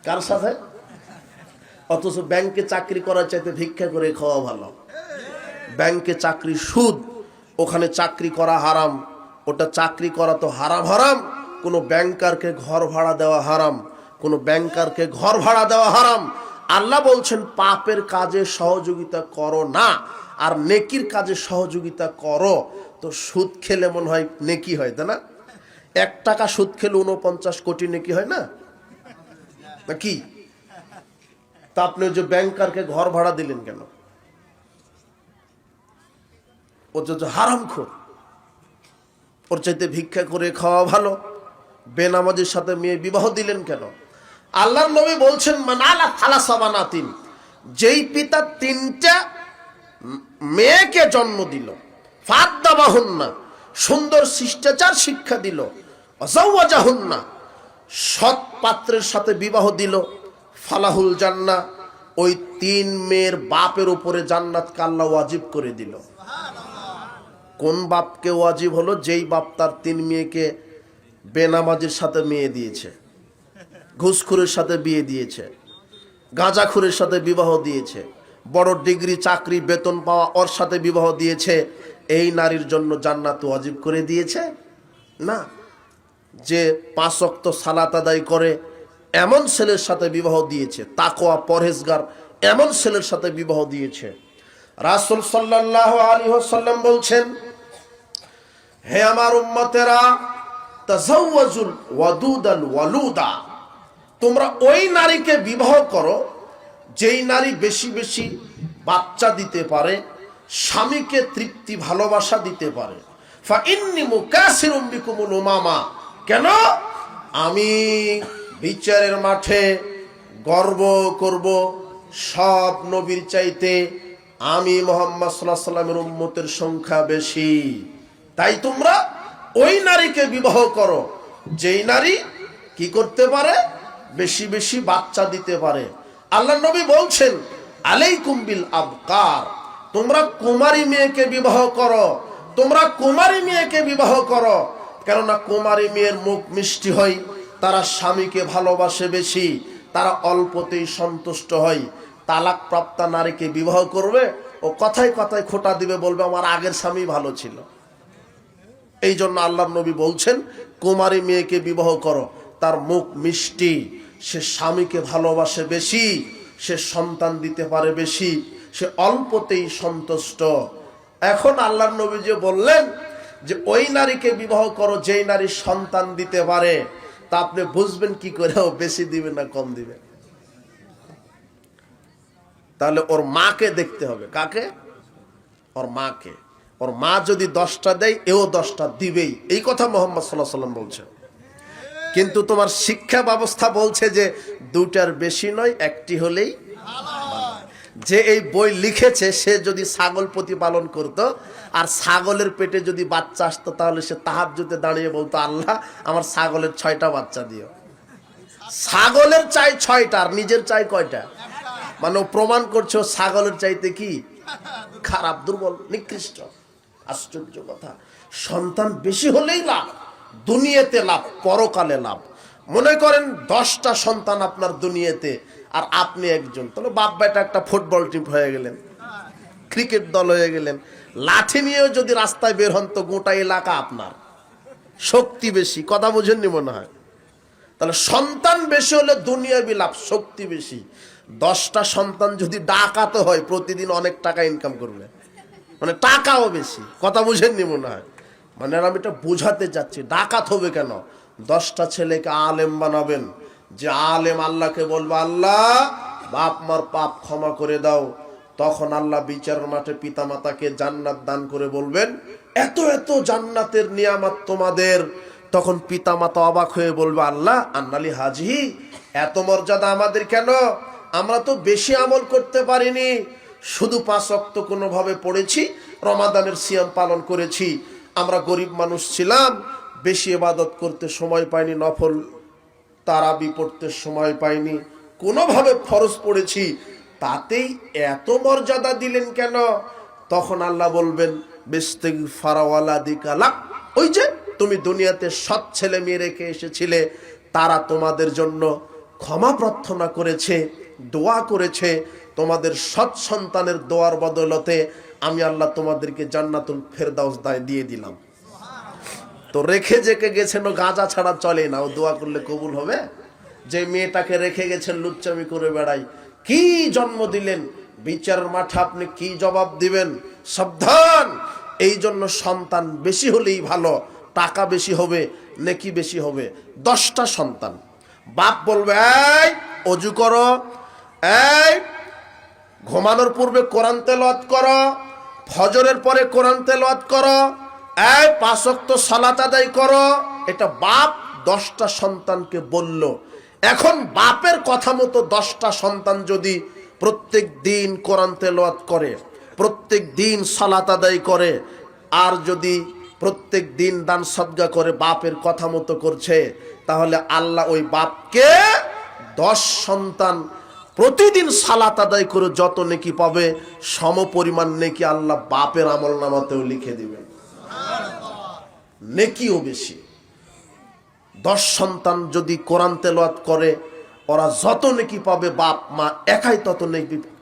কার সাথে? অথচ ব্যাংকে চাকরি করার চাইতে ভিক্ষা করে খাওয়া ভালো। ব্যাংকে চাকরি সুদ, ওখানে চাকরি করা হারাম, ওটা চাকরি করা তো হারাম হারাম। কোনো ব্যাংকারকে ঘর ভাড়া দেওয়া হারাম, কোনো ব্যাংকারকে ঘর ভাড়া দেওয়া হারাম। আল্লাহ বলছেন পাপের কাজে সহযোগিতা করো না, আর নেকির কাজে সহযোগিতা করো। তো সুদ খেলে মনে হয় নেকি হয়, তাই না? 1 টাকা সুদ খেলে 49 কোটি নেকি হয় না নাকি? তা আপনি যে ব্যাংকারকে ঘর ভাড়া দিলেন কেন? ও যে হারামখোর, ওর চাইতে ভিক্ষা করে খাওয়া ভালো। বেনামাজির সাথে মেয়ে বিবাহ দিলেন কেন? আল্লাহর নবী বলছেন মানালা থালাসা বানাতিন, যেই পিতা 3টা মেয়েকে জন্ম দিল, ফাদ্দাবাহুন্না, সুন্দর শিষ্টাচার শিক্ষা দিল, ওয়াজাওয়াজাহুন্না, সৎ পাত্রের সাথে বিবাহ দিল, ফালাহুল জান্নাহ, ওই 3 মেয়ের বাপের উপরে জান্নাতকে আল্লাহ ওয়াজিব করে দিল। কোন বাপকে ওয়াজিব হলো? যেই বাপ তার 3 মেয়েকে বেনামাজির সাথে মেয়ে দিয়েছে, ঘুষখোরের সাথে বিয়ে দিয়েছে, গাঁজাখোরের সাথে বিবাহ দিয়েছে, বড় ডিগ্রি চাকরি বেতন পাওয়া ওর সাথে বিবাহ দিয়েছে, এই নারীর জন্য জান্নাত ওয়াজিব করে দিয়েছে না। যে 5 ওয়াক্ত সালাত আদায় করে এমন ছেলের সাথে বিবাহ দিয়েছে, তাকওয়া পরহেজগার এমন ছেলের সাথে বিবাহ দিয়েছে। রাসূল সাল্লাল্লাহু আলাইহি ওয়াসাল্লাম বলছেন, হে আমার উম্মতেরা, তাজাওয়াজুল ওয়াদুদাল ওয়ালুদা, তোমরা ওই নারীকে বিবাহ করো যেই নারী বেশি বেশি বাচ্চা দিতে পারে, স্বামীকে তৃপ্তি ভালোবাসা দিতে পারে। ফাইন্নী মুকাসিরুম বিকুমুল উমামা, কেন? আমি বিচারের মাঠে গর্ব করব সব নবীর চাইতে আমি মুহাম্মদ সাল্লাল্লাহু আলাইহি ওয়াসাল্লামের উম্মতের সংখ্যা বেশি। তাই তোমরা ওই নারীকে বিবাহ করো যেই নারী কি করতে পারে, বেশি বেশি বাচ্চা দিতে পারে। আল্লাহ নবী বলছেন আলাইকুম বিল আবকার, তোমরা কুমারী মেয়েকে বিবাহ করো, তোমরা কুমারী মেয়েকে বিবাহ করো। কেননা কুমারী মেয়ের মুখ মিষ্টি হয়, তারা স্বামীকে ভালোবাসে বেশি, তারা অল্পতেই সন্তুষ্ট হয়। তালাক প্রাপ্তা নারীকে বিবাহ করবে, ও কথায় কথায় খোঁটা দিবে, বলবে আমার আগের স্বামী ভালো ছিল। এই জন্য আল্লাহর নবী বলছেন কুমারী মেয়েকে বিবাহ করো, তার মুখ মিষ্টি, সে স্বামীকে ভালোবাসে বেশি, সে সন্তান দিতে পারে বেশি, সে অল্পতেই সন্তুষ্ট। এখন আল্লাহর নবী যে বললেন যে ওই নারীকে বিবাহ করো যেই নারী সন্তান দিতে পারে, তা আপনি বুঝবেন কি করে ও বেশি দিবে না কম দিবে? তাহলে ওর মাকে দেখতে হবে। কাকে? ওর মাকে। ওর মা যদি 10টা দেয়, এও 10টা দিবেই, এই কথা মুহাম্মদ সাল্লাল্লাহু আলাইহি ওয়াসাল্লাম বলছেন। কিন্তু তোমার শিক্ষা ব্যবস্থা বলছে যে 2টার বেশি নয়, 1টি হলেই। যে এই বই লিখেছে সে যদি ছাগল প্রতিপালন করত আর ছাগলের পেটে যদি বাচ্চা আসতো, তাহলে সে তাহাজ্জুদে দাঁড়িয়ে বলতো আল্লাহ আমার ছাগলের 6টা বাচ্চা দিও। ছাগলের চাই 6টা আর নিজের চাই কয়টা? মানে ও প্রমাণ করছে ও ছাগলের চাইতে কি খারাপ, দুর্বল, নিকৃষ্ট। আশ্চর্য কথা। সন্তান বেশি হলেই লাভ, দুনিয়াতে লাভ, পরকালে লাভ। মনে করেন 10টা সন্তান আপনার দুনিয়াতে, আর আপনি একজন, তাহলে বাপ বেটা একটা ফুটবল টিম হয়ে গেলেন, ক্রিকেট দল হয়ে গেলেন। লাঠি নিয়েও যদি রাস্তায় বের হন তো গোটা এলাকা আপনার। শক্তি বেশি, কথা বুঝেননি মনে হয়? তাহলে সন্তান বেশি হলে দুনিয়াবি লাভ, শক্তি বেশি। 10টা সন্তান যদি ডাকাত হয়, প্রতিদিন অনেক টাকা ইনকাম করবে, মানে টাকাও বেশি। কথা বুঝেননি মনে হয়? মানে আমি এটা বোঝাতে যাচ্ছি, ডাকাত হবে কেন? 10টা ছেলেকে আলেম বানাবেন, যে আলেম আল্লাহকে বলবে আল্লাহ বাপ মার পাপ ক্ষমা করে দাও, তখন আল্লাহ বিচারের মাঠে পিতামাতাকে জান্নাত দান করে বলবেন এত এত জান্নাতের নিয়ামত তোমাদের। তখন পিতামাতা অবাক হয়ে বলবে আল্লাহ আন্নালি হাজি, এত মর্যাদা আমাদের কেন? আমরা তো বেশি আমল করতে পারিনি, শুধু 5 ওয়াক্ত কোনোভাবে পড়েছি, রমাদানের সিয়াম পালন করেছি। আমরা গরিব মানুষ ছিলাম, বেশি ইবাদত করতে সময় পাইনি, নফল তারাবি পড়তে সময় পাইনি, কোনোভাবে ফরজ পড়েছি, তাতেই এত মর্যাদা দিলেন কেন? তখন আল্লাহ বলবেন বিস্তিগফার ওয়ালাদিকা লাক, ওই যে তুমি দুনিয়াতে সৎ ছেলে মেয়ে রেখে এসেছিলে, তারা তোমাদের জন্য ক্ষমা প্রার্থনা করেছে, দোয়া করেছে। তোমাদের সৎ সন্তানের দোয়ার বদলতে আমি আল্লাহ তোমাদেরকে জান্নাতুল ফেরদাউস দিয়ে দিলাম। তো রেখে জেকে গেছেন, ও গাঁজা ছাড়া চলে না, ও দোয়া করলে কবুল হবে? যে মেয়েটাকে রেখে গেছেন লুচ্চামি করে বেড়াই, কি জন্ম দিলেন? বিচারের মাঠে আপনি কি জবাব দিবেন? সাবধান। এই জন্য সন্তান বেশি হলেই ভালো, টাকা বেশি হবে, নেকি বেশি হবে। 10টা সন্তান, বাপ বলবে এই অজু করো, এই ঘুমানোর পূর্বে কোরআন তেলাওয়াত করো, ফজরের পরে কোরআন তেলাওয়াত করো, এই 5 ওয়াক্ত সালাত আদায় করো। এটা বাপ 10টা সন্তানকে বলল। এখন বাপের কথা মতো 10টা সন্তান যদি প্রত্যেক দিন কোরআন তেলাওয়াত করে, প্রত্যেক দিন সালাত আদায় করে, আর যদি প্রত্যেক দিন দান সদকা করে, বাপের কথা মতো করছে, তাহলে আল্লাহ ওই বাপকে 10 সন্তান প্রতিদিন সালাত আদায় করে যত নেকি পাবে, সমপরিমাণ নেকি আল্লাহ বাপের আমলনামাতেও লিখে দিবেন, নেকিও বেশি। 10 সন্তান যদি কোরআন তেলাওয়াত করে, ওরা যত নেকি পাবে বাপ মা একাই তত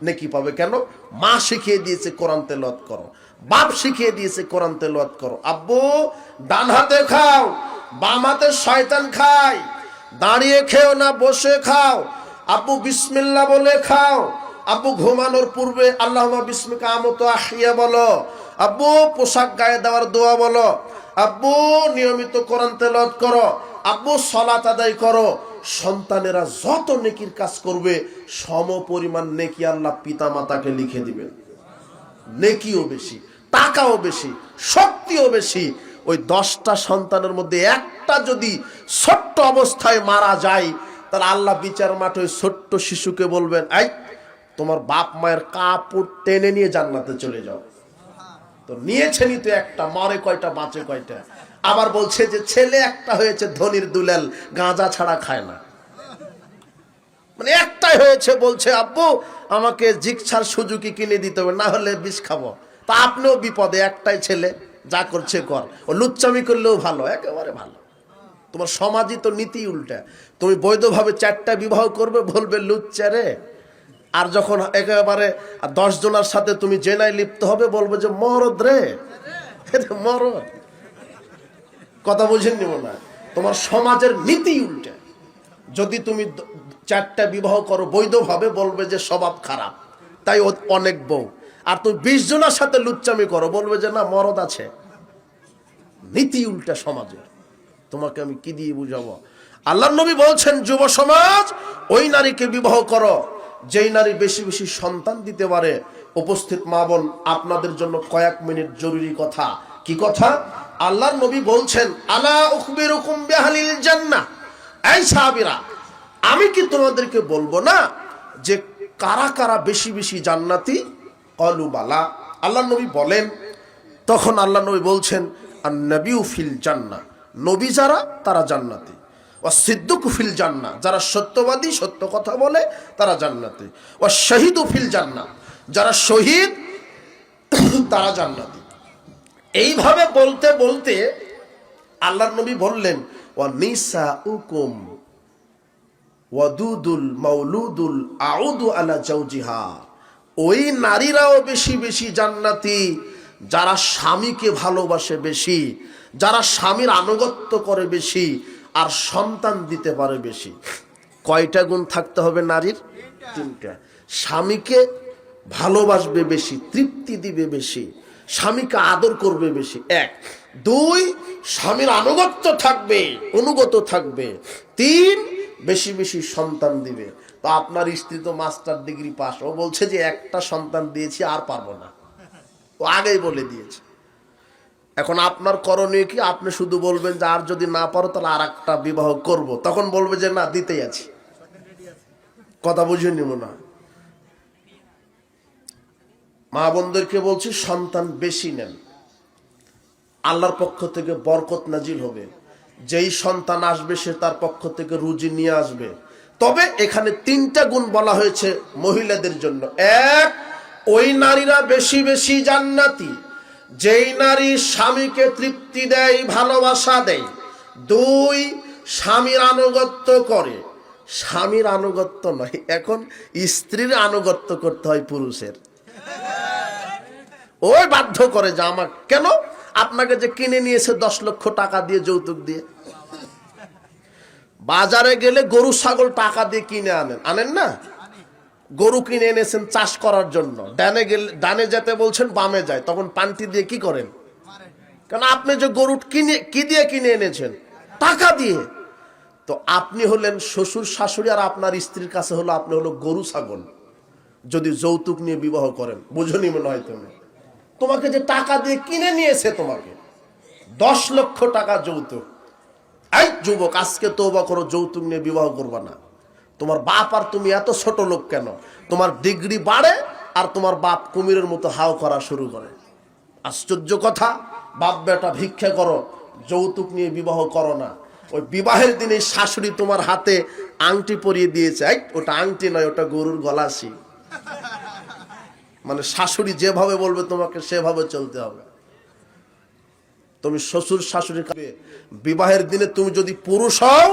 নেকি পাবে। কেন? মা শিখিয়ে দিয়েছে কোরআন তেলাওয়াত করো, বাপ শিখিয়ে দিয়েছে কোরআন তেলাওয়াত করো। আব্বু ডান হাতে খাও, বাম হাতে শয়তান খায়, দাঁড়িয়ে খেও না বসে খাও। আব্বু বিসমিল্লাহ বলে খাও। আব্বু ঘুমানোর পূর্বে আল্লাহুম্মা বিসমিকা আমুতু আহিয়া বলো। আব্বু পোশাক গায়ে দেওয়ার দোয়া বলো। আব্বু নিয়মিত কোরআন তেলাওয়াত করো। আব্বু সালাত আদায় করো। সন্তানেরা যত নেকির কাজ করবে, সমপরিমাণ নেকি আল্লাহ পিতা মাতাকে লিখে দিবেন। নেকিও বেশি, টাকাও বেশি, শক্তিও বেশি। ওই 10টা সন্তানের মধ্যে একটা যদি ছোট্ট অবস্থায় মারা যায়, তাহলে আল্লাহ বিচার মাঠে ওই ছোট্ট শিশুকে বলবেন, এই তোমার বাপ মায়ের কাপড় টেনে নিয়ে জান্নাতে চলে যাও। তো নিয়েছেনই তো একটা, মরে কয়টা বাঁচে কয়টা। আবার বলছে যে ছেলে একটা হয়েছে ধনির দুলাল, গাঁজা ছাড়া খায় না। মানে একটাই হয়েছে, বলছে আব্বু আমাকে জিক্সার সুজুকি কিনে দিতে হবে, না হলে বিষ খাবো। তা আপনিও বিপদে, একটাই ছেলে, যা করছে কর। ও লুচ্চামি করলেও ভালো, একেবারে ভালো। তোমার সমাজই তো নীতি উল্টা। তুমি বৈধভাবে 4টা বিবাহ করবে, বলবে লুচ্চা রে। আর যখন একেবারে 10 জনের সাথে তুমি জেনায় লিপ্ত হবে, বলবে যে মরদ রে, মরদ। কথা বুঝেন নিব না, তোমার সমাজের নীতি উল্টা। যদি তুমি 4টা বিবাহ করো বৈধভাবে, বলবে যে স্বভাব খারাপ, তাই অনেক বউ। আর তুমি 20 জনের সাথে লুচ্চামি করো, বলবে যে না মরদ আছে। নীতি উল্টা সমাজের। তোমাকে আমি কি দিয়ে বুঝাবো? আল্লাহর নবী বলছেন, যুব সমাজ ওই নারীকে বিবাহ করো যেই নারী বেশি বেশি সন্তান দিতে পারে। উপস্থিত মা বোন, আপনাদের জন্য কয়েক মিনিট জরুরি কথা। কি কথা? আল্লাহর নবী বলছেন, আলা উখবিরুকুম বিআহলিল জান্নাহ, এই সাহাবীরা আমি কি তোমাদেরকে বলবো না যে কারা কারা বেশি বেশি জান্নাতি? ক্বালু বালা, আল্লাহর নবী বলেন। তখন আল্লাহর নবী বলছেন, আন-নাবিয়্যু ফিল জান্নাহ, নবী যারা তারা জান্নাতি। ওয়াস-সিদ্দীকু ফিল জান্নাহ, যারা সত্যবাদী, সত্য কথা বলে তারা জান্নাতি। ওয়াস-শাহীদু ফিল জান্নাহ, যারা শহীদ তারা জান্নাতি। এইভাবে বলতে বলতে আল্লাহর নবী বললেন, ওয়া নিসাউকুম ওয়াদুদুল মাউলুদুল আউদু আলা জাওজিহা, ওই নারীরাও বেশি বেশি জান্নাতি যারা স্বামীকে ভালোবাসে বেশি, যারা স্বামীর আনুগত্য করে বেশি, আর সন্তান দিতে পারে বেশি। কয়টা গুণ থাকতে হবে নারীর? 3টা। স্বামীকে ভালোবাসবে বেশি, তৃপ্তি দিবে বেশি, স্বামীকে আদর করবে বেশি, 1। 2, স্বামীর আনুগত্য থাকবে, অনুগত থাকবে। 3, বেশি বেশি সন্তান দিবে। তো আপনার স্ত্রী তো মাস্টার ডিগ্রি পাস, ও বলছে যে একটা সন্তান দিয়েছি আর পারবো না, ও আগেই বলে দিয়েছে। এখন আপনার করণীয় কি? আপনি শুধু বলবেন যে আর যদি না পারো তাহলে আর একটা বিবাহ করব, তখন বলবে যে না দিতেই আছি। কথা বুঝে নিব না। মা বোনদেরকে বলছি, সন্তান বেশি নেন, আল্লাহর পক্ষ থেকে বরকত নাজিল হবে। যেই সন্তান আসবে সে তার পক্ষ থেকে রুজি নিয়ে আসবে। তবে এখানে 3টা গুণ বলা হয়েছে মহিলাদের জন্য। 1, ওই নারীরা বেশি বেশি জান্নাতি যেই নারী স্বামীকে তৃপ্তি দেয়, ভালোবাসা দেয়। 2, স্বামীর আনুগত্য করে। স্বামীর আনুগত্য নয়, এখন স্ত্রীর আনুগত্য করতে হয় পুরুষের। ওই বাধ্য করে যে আমার কেন, আপনাকে যে কিনে নিয়েছে 10 লক্ষ টাকা দিয়ে, যৌতুক দিয়ে। বাজারে গেলে গরু ছাগল টাকা দিয়ে কিনে আনেন না? গরু কিনে এনেছেন চাষ করার জন্য, ডানে যেতে বলছেন বামে যায়, তখন পান্তি দিয়ে কি করেন? কারণ আপনি যে গরু কি দিয়ে কিনে এনেছেন? টাকা দিয়ে। তো আপনি হলেন শ্বশুর শাশুড়ি, আর আপনার স্ত্রীর কাছে হলো আপনি হলো গরু ছাগল যদি যৌতুক নিয়ে বিবাহ করেন। বুঝনি মনে হয় তুমি? তোমাকে যে টাকা দিয়ে কিনে নিয়েছে, তোমাকে 10 লক্ষ টাকা যৌতুক। এই যুবক, আজকে তওবা করো, যৌতুক নিয়ে বিবাহ করবা না। তোমার বাপ আর তুমি এত ছোট লোক কেন? তোমার ডিগ্রি বাড়ে আর তোমার বাপ কুমিরের মতো হাও করা শুরু করে। আশ্চর্য কথা। বাপ বেটা ভিক্ষা করো, যৌতুক নিয়ে বিবাহ করো না। ওই বিবাহের দিনে শাশুড়ি তোমার হাতে আংটি পরিয়ে দিয়েছে, ওটা আংটি নয়, ওটা গরুর গলাশি। মানে শাশুড়ি যেভাবে বলবে তোমাকে সেভাবে চলতে হবে। তুমি শ্বশুর শাশুড়ি বিবাহের দিনে তুমি যদি পুরুষ হও,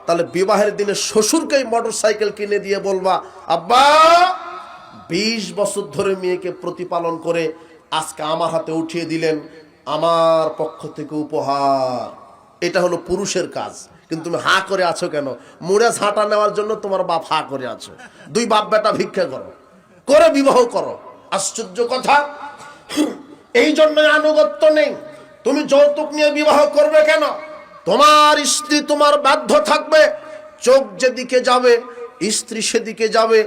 তাহলে বিবাহের দিনে শ্বশুরকেই মোটরসাইকেল কিনে দিয়ে বলবা, আব্বা 20 বছর ধরে মেয়েকে প্রতিপালন করে আজকে আমার হাতে উঠিয়ে দিলেন, আমার পক্ষ থেকে উপহার। এটা হলো পুরুষের কাজ। কিন্তু তুমি হা করে আছো কেন? মুড়ে ঝাঁটা নেওয়ার জন্য তোমার বাপ হা করে আছো। 2 বাপ বেটা ভিক্ষা করো, করে বিবাহ করো। আশ্চর্য কথা। এই জন্য আনুগত্য নেই। তুমি যৌতুক নিয়ে বিবাহ করবে কেন? তোমার স্ত্রী তোমার বাধ্য থাকবে, চোখ যেদিকে যাবে স্ত্রী সেদিকে যাবে।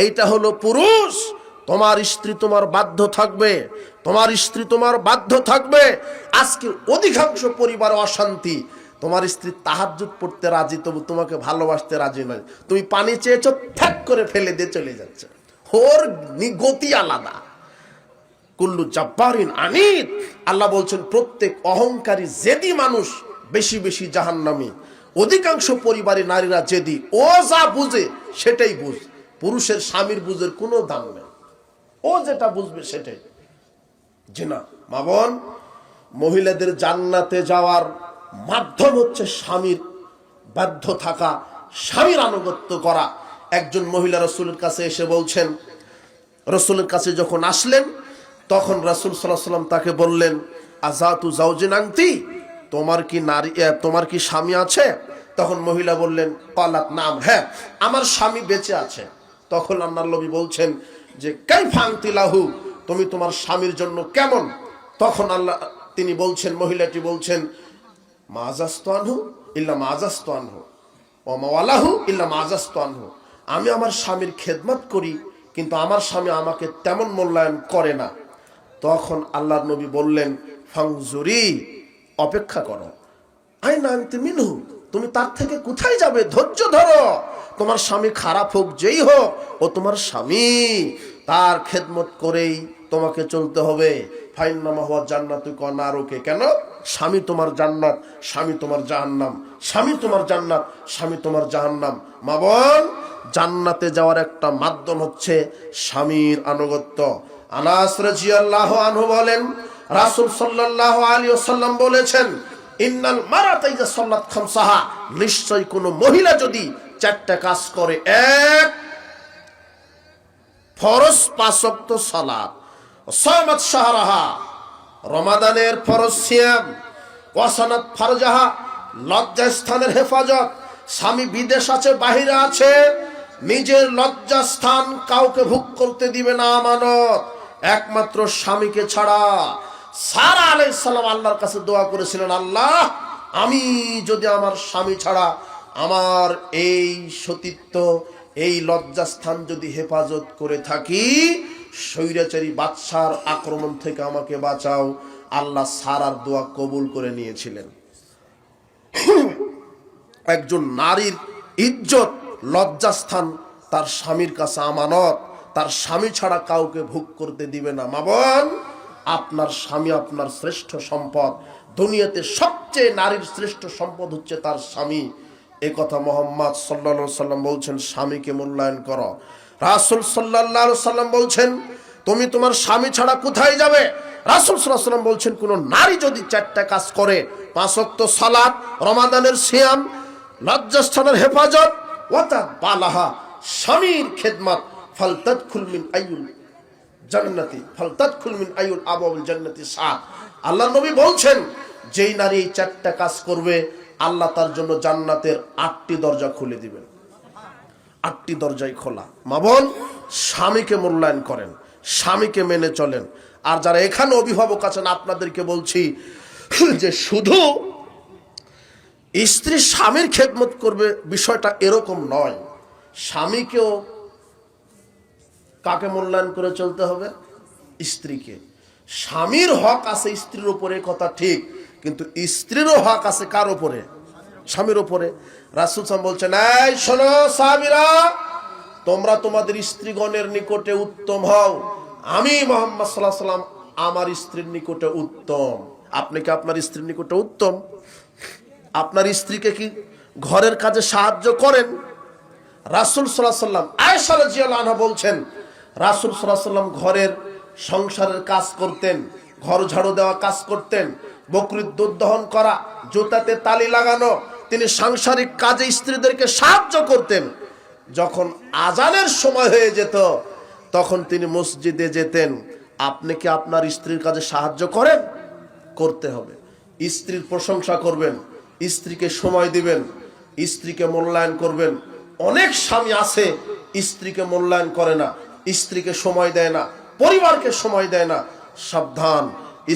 এইটা হলো পুরুষ। তোমার স্ত্রী তোমার বাধ্য থাকবে, তোমার স্ত্রী তোমার বাধ্য থাকবে। আজকে অধিকাংশ পরিবার অশান্তি, তোমার স্ত্রী তাহাজ্জুদ পড়তে রাজি তবু তোমাকে ভালোবাসতে রাজি নয়। তুমি পানি চেয়েছো, ঠ্যাক করে ফেলে দিয়ে চলে যাচ্ছে। ওর গতি আলাদা। কুল্লু জাব্বারিন আনিত, আল্লাহ বলছেন প্রত্যেক অহংকারী জেদি মানুষ বেশি বেশি জাহান্নামী। অধিকাংশ পরিবারে নারীরা জেদি, ও যা বুঝে সেটাই বুঝ। পুরুষের স্বামীর বুঝের কোনো দাম নেই, ও যেটা বুঝবে সেটাই। জি না মা বোন, মহিলাদের জান্নাতে যাওয়ার মাধ্যম হচ্ছে স্বামীর বাধ্য থাকা, স্বামীর আনুগত্য করা। একজন মহিলা রাসূলের কাছে এসে বলছেন, রাসূলের কাছে যখন আসলেন তখন রাসূল সাল্লাল্লাহু আলাইহি ওয়াসাল্লাম তাকে বললেন, আযাতু যাওজিন আনতি, তোমার কি স্বামী আছে? তখন মহিলা বললেন, ক্বালাত নাম, হ্যাঁ আমার স্বামী বেঁচে আছে। তখন আল্লাহর নবী বলছেন যে কাইফা আনতি লাহু, তুমি তোমার স্বামীর জন্য কেমন? তখন তিনি বলছেন, মহিলাটি বলছেন, মাজাস্তু আনহু ইল্লা মাজাস্তু আনহু ওয়া মাওয়ালাহু ইল্লা মাজাস্তু আনহু, আমি আমার স্বামীর খেদমত করি কিন্তু আমার স্বামী আমাকে তেমন মূল্যায়ন করে না। তখন আল্লাহর নবী বললেন, ফাংজুরি, অপেক্ষা করো, আইনা আনতি মিনহু, তুমি তার থেকে কোথায় যাবে? ধৈর্য ধরো। তোমার স্বামী খারাপ হোক যেই হোক, ও তোমার স্বামী, তার খেদমত করেই তোমাকে চলতে হবে। ফাইন্নামা হুয়া জান্নাতুকা নারুকা, কেন? স্বামী তোমার জান্নাত, স্বামী তোমার জাহান্নাম, স্বামী তোমার জান্নাত, স্বামী তোমার জাহান্নাম। মা বোন, জান্নাতে যাওয়ার একটা মাধ্যম হচ্ছে স্বামীর আনুগত্য। আনাস রাদিয়াল্লাহু আনহু বলেন, রাসূল সাল্লাল্লাহু আলাইহি ওয়াসাল্লাম বলেছেন, ইন্নাল মারাতা ইযা সাল্লাত খামসাহা, নিশ্চয় কোন মহিলা যদি চারটা কাজ করে, এক, ফরজ 5 ওয়াক্ত সালাত, সামাত শাহরাহা, রমাদানের ফরজ সিয়াম, ওয়াসানাত ফারজাহা, লজ্জাস্থানের হেফাজত। স্বামী বিদেশ আছে, বাহিরে আছে, নিজের লজ্জাস্থান কাউকে ভোগ করতে দিবে না, আমানত একমাত্র স্বামীকে ছাড়া। সারা আলাইহিস সালাম আল্লাহর কাছে দোয়া করেছিলেন, আল্লাহ, আমি যদি আমার স্বামী ছাড়া আমার এই সতীত্ব, এই লজ্জাস্থান যদি হেফাজত করে থাকি, স্বৈরাচারী বাদশার আক্রমণ থেকে আমাকে বাঁচাও। আল্লাহ সারার দোয়া কবুল করে নিয়েছিলেন। একজন নারীর ইজ্জত, লজ্জাস্থান তার স্বামীর কাছে আমানত, তার স্বামী ছাড়া কাউকে ভোগ করতে দিবে না। মা বোন, আপনার স্বামী আপনার শ্রেষ্ঠ সম্পদ। দুনিয়াতে সবচেয়ে নারীর শ্রেষ্ঠ সম্পদ হচ্ছে তার স্বামী। এই কথা মুহাম্মদ সাল্লাল্লাহু আলাইহি সাল্লাম বলছেন, স্বামীকে মূল্যায়ন করো। রাসূল সাল্লাল্লাহু আলাইহি সাল্লাম বলছেন, তুমি তোমার স্বামী ছাড়া কোথায় যাবে? রাসূল সাল্লাল্লাহু আলাইহি সাল্লাম বলছেন, কোন নারী যদি 4টা কাজ করে, 5 ওয়াক্ত সালাত, রমাদানের সিয়াম, লজ্জাস্থানের হেফাজত, ওয়াতা বালাহা, স্বামীর খেদমত, ফালতাদখুল মিন আইয়ুল জান্নাতি, ফালতাদখুল মিন আইয়ুল আবওয়াবিল জান্নাতি সাত। আল্লাহর নবী বলছেন, যেই নারী এই 4টা কাজ করবে, আল্লাহ তার জন্য জান্নাতের 8টি দরজা খুলে দিবেন। 8টি দরজাই খোলা। মা বোন, স্বামীকে মূল্যায়ন করেন, স্বামীকে মেনে চলেন। আর যারা এখানে অভিভাবক আছেন, আপনাদেরকে বলছি যে শুধু স্ত্রী স্বামীর খেদমত করবে, বিষয়টা এরকম নয়। স্বামীকেও কাকে মূল্যায়ন করে চলতে হবে? স্ত্রীকে। স্বামীর হক আছে স্ত্রীর উপরে, কথা ঠিক, কিন্তু স্ত্রীরও হক আছে কার উপরে? স্বামীর উপরে। রাসূল সাল্লাল্লাহু আলাইহি ওয়াসাল্লাম বলছেন, এই শোনো সাহাবীরা, তোমরা তোমাদের স্ত্রীগণের নিকটে উত্তম হও, আমি মুহাম্মদ সাল্লাল্লাহু আলাইহি ওয়াসাল্লাম আমার স্ত্রীর নিকটে উত্তম। আপনি কি আপনার স্ত্রীর নিকটে উত্তম? আপনার স্ত্রীকে কি ঘরের কাজে সাহায্য করেন? রাসূল সাল্লাল্লাহু আলাইহি ওয়াসাল্লাম, আয়েশা রাদিয়াল্লাহু আনহা বলছেন, রাসূল সাল্লাল্লাহু আলাইহি ওয়াসাল্লাম ঘরের সংসারের কাজ করতেন, ঘর ঝাড়ু দেওয়া কাজ করতেন, বকরির দুধ দহন করা, জুতাতে তালি লাগানো, তিনি সাংসারিক কাজে স্ত্রীদেরকে সাহায্য করতেন। যখন আজানের সময় হয়ে যেত, তখন তিনি মসজিদে যেতেন। আপনি কি আপনার স্ত্রীর কাজে সাহায্য করেন? করতে হবে। স্ত্রীর প্রশংসা করবেন, স্ত্রীকে সময় দিবেন, স্ত্রীকে মূল্যায়ন করবেন। অনেক স্বামী আছে স্ত্রীকে মূল্যায়ন করে না, স্ত্রীকে সময় দেয় না, পরিবারকে সময় দেয় না। সাবধান,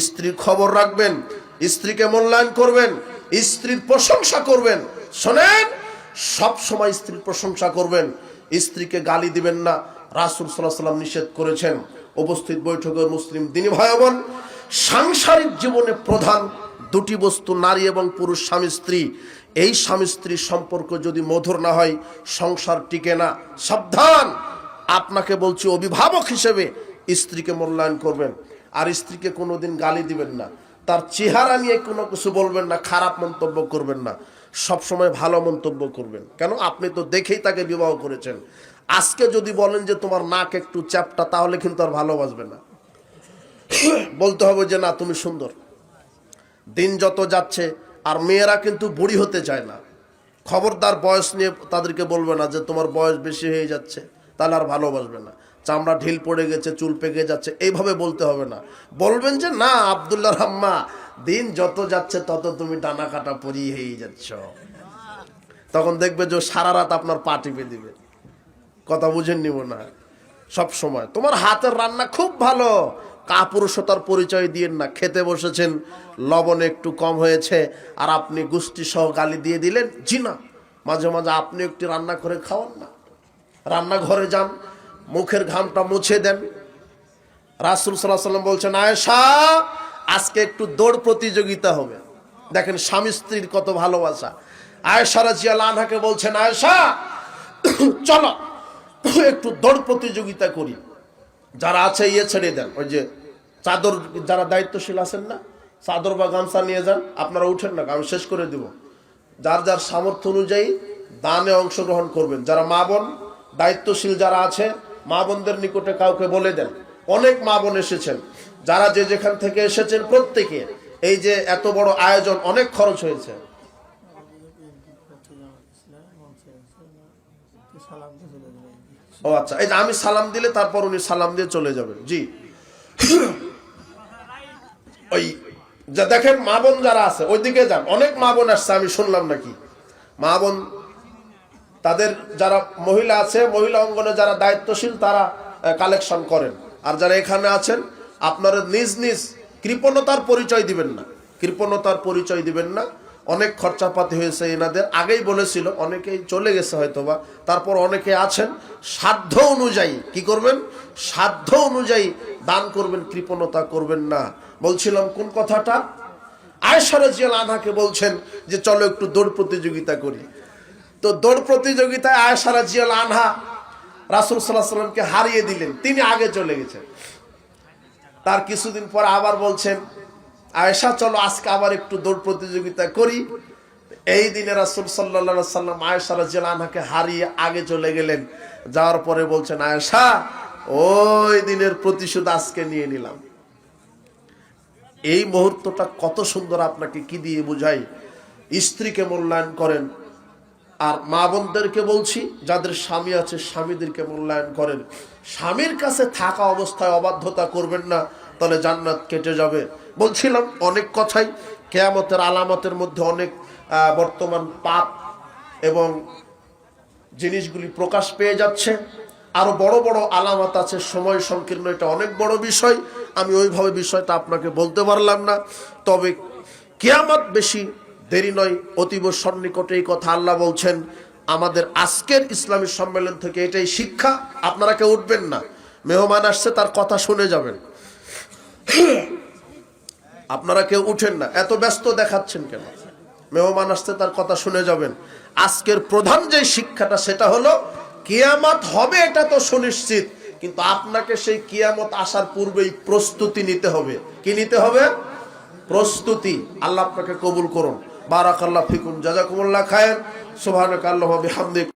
স্ত্রীর খবর রাখবেন, স্ত্রীকে মূল্যায়ন করবেন, স্ত্রীর প্রশংসা করবেন। শোনেন, সব সময় স্ত্রীর প্রশংসা করবেন, স্ত্রীকে গালি দিবেন না, রাসূল সাল্লাল্লাহু আলাইহি ওয়াসাল্লাম নিষেধ করেছেন। উপস্থিত বৈঠকের মুসলিম দিনী ভাই বোন, সাংসারিক জীবনে প্রধান দুটি বস্তু নারী এবং পুরুষ, স্বামী স্ত্রী। এই স্বামী স্ত্রীর সম্পর্ক যদি মধুর না হয় সংসার টিকে না। সাবধান, আপনাকে বলছি অভিভাবক হিসেবে স্ত্রীকে মূল্যায়ন করবেন, আর স্ত্রীকে কোনোদিন গালি দিবেন না, তার চেহারা নিয়ে কোনো কিছু বলবেন না, খারাপ মন্তব্য করবেন না, সবসময় ভালো মন্তব্য করবেন। কেন? আপনি তো দেখেই তাকে বিবাহ করেছেন। আজকে যদি বলেন যে তোমার নাক একটু চ্যাপটা, তাহলে কিন্তু আর ভালোবাসবে না, বলতে হবে যে না তুমি সুন্দর। দিন যত যাচ্ছে, আর মেয়েরা কিন্তু বুড়ি হতে চায় না। খবরদার বয়স নিয়ে তাদেরকে বলবে না যে তোমার বয়স বেশি হয়ে যাচ্ছে, তাহলে আর ভালোবাসবে না। চামড়া ঢিল পড়ে গেছে, চুল পেকে যাচ্ছে, এইভাবে বলতে হবে না। বলবেন যে না আব্দুল্লাহর আম্মা, দিন যত যাচ্ছে তত তুমি ডানা কাটা পরি হয়ে যাচ্ছ। তখন দেখবে যে সারা রাত আপনার পা টিপে দিবে। কথা বুঝেন নিব না। সব সময় তোমার হাতের রান্না খুব ভালো, কাপুরুষতার পরিচয় দিয়েন না। খেতে বসেছেন, লবণ একটু কম হয়েছে, আর আপনি গুষ্টি সহ গালি দিয়ে দিলেন। জি না, মাঝে মাঝে আপনি একটু রান্না করে খাওয়ান না, রান্নাঘরে যান, মুখের ঘামটা মুছে দেন। রাসূল সাল্লাল্লাহু আলাইহি ওয়াসাল্লাম বলছেন, আয়েশা আজকে একটু দৌড় প্রতিযোগিতা হবে। দেখেন স্বামী স্ত্রীর কত ভালোবাসা। আয়েশা রাদিয়াল্লাহু আনহাকে বলছেন, আয়েশা চলো একটু দৌড় প্রতিযোগিতা করি। যারা আছে ছেড়ে দেন, ওই যে চাদর, যারা দায়িত্বশীল আছেন না, চাদর বা গামছা নিয়ে যান, আপনারা উঠেন না, আমি শেষ করে দিব। যার যার সামর্থ্য অনুযায়ী দানে অংশগ্রহণ করবেন। যারা মা বোন দায়িত্বশীল যারা আছে, মা বোনদের নিকটে কাউকে বলে দেন। অনেক মা বোন এসেছেন, যারা যে যেখান থেকে এসেছেন প্রত্যেকে, এই যে এত বড় আয়োজন, অনেক খরচ হয়েছে। ও আচ্ছা, এই যে আমি সালাম দিলে তারপর উনি সালাম দিয়ে চলে যাবেন। জি, ওই যা দেখেন মা বোন যারা আছে ওইদিকে যান। অনেক মা বোন আসছে, আমি শুনলাম নাকি মা বোন, তাদের যারা মহিলা আছে, মহিলা অঙ্গনে যারা দায়িত্বশীল, তারা কালেকশন করেন। আর যারা এখানে আছেন, আপনারা নিজ নিজ কৃপণতার পরিচয় দিবেন না, কৃপণতার পরিচয় দিবেন না। অনেক খরচাপাতি হয়েছে এনাদের, আগেই বলেছিল, অনেকেই চলে গেছে হয়তোবা, তারপর অনেকে আছেন। সাধ্য অনুযায়ী কি করবেন? সাধ্য অনুযায়ী দান করবেন, কৃপণতা করবেন না। বলছিলাম কোন কথাটা? আয়েশা রাদিয়াল্লাহু আনহাকে বলছেন যে চলো একটু দৌড় প্রতিযোগিতা করি। তো দৌড় প্রতিযোগিতায় আয়েশা রাদিয়াল্লাহু আনহা রাসূল সাল্লাল্লাহু আলাইহি ওয়াসাল্লামকে হারিয়ে দিলেন, তিনি আগে চলে গেছেন। তার কিছুদিন পর আবার বলছেন, আয়েশা চলো আজকে আবার একটু দৌড় প্রতিযোগিতা করি। এই দিনে রাসূল সাল্লাল্লাহু আলাইহি ওয়াসাল্লাম আয়েশা রাদিয়াল্লাহু আনহাকে হারিয়ে আগে চলে গেলেন। যাওয়ার পরে বলছেন, আয়েশা ওই দিনের প্রতিশোধ আজকে নিয়ে নিলাম। এই মুহূর্তটা কত সুন্দর, আপনাকে কি দিয়ে বুঝাই? স্ত্রীকে মূল্যায়ন করেন। আর মা বোনদেরকে বলছি, যাদের স্বামী আছে স্বামীদেরকে মূল্যায়ন করেন। স্বামীর কাছে থাকা অবস্থায় অবাধ্যতা করবেন না, তাহলে জান্নাত কেটে যাবে। বলছিলাম অনেক কথাই, কিয়ামতের আলামতের মধ্যে অনেক বর্তমান পাপ এবং জিনিসগুলি প্রকাশ পেয়ে যাচ্ছে। আরো বড় বড় আলামত আছে, সময় সংকীর্ণ, এটা অনেক বড় বিষয়। আমি ওইভাবে বিষয়টা আপনাকে বলতে পারলাম না। তবে কিয়ামত বেশি দেরি নয়, অতীব সন্নিকটে। এই কথা আল্লাহ বলছেন। আমাদের আজকের ইসলামী সম্মেলন থেকে এটাই শিক্ষা। আপনারা কেউ উঠবেন না, মেহমান আসছে তার কথা শুনে যাবেন। আপনারা কেউ উঠেন না, এত ব্যস্ত দেখাচ্ছেন কেন? মেহমান আসছে তার কথা শুনে যাবেন। আজকের প্রধান যে শিক্ষাটা, সেটা হলো কিয়ামত হবে, এটা তো সুনিশ্চিত, কিন্তু আপনাকে সেই কিয়ামত আসার পূর্বেই প্রস্তুতি নিতে হবে। কি নিতে হবে? প্রস্তুতি। আল্লাহ আপনাকে কবুল করুন। বারাকাল্লাহু ফিকুম, জাযাকুমুল্লাহ খায়র। সুবহানাকাল্লাহু ওয়া বিহামদিক।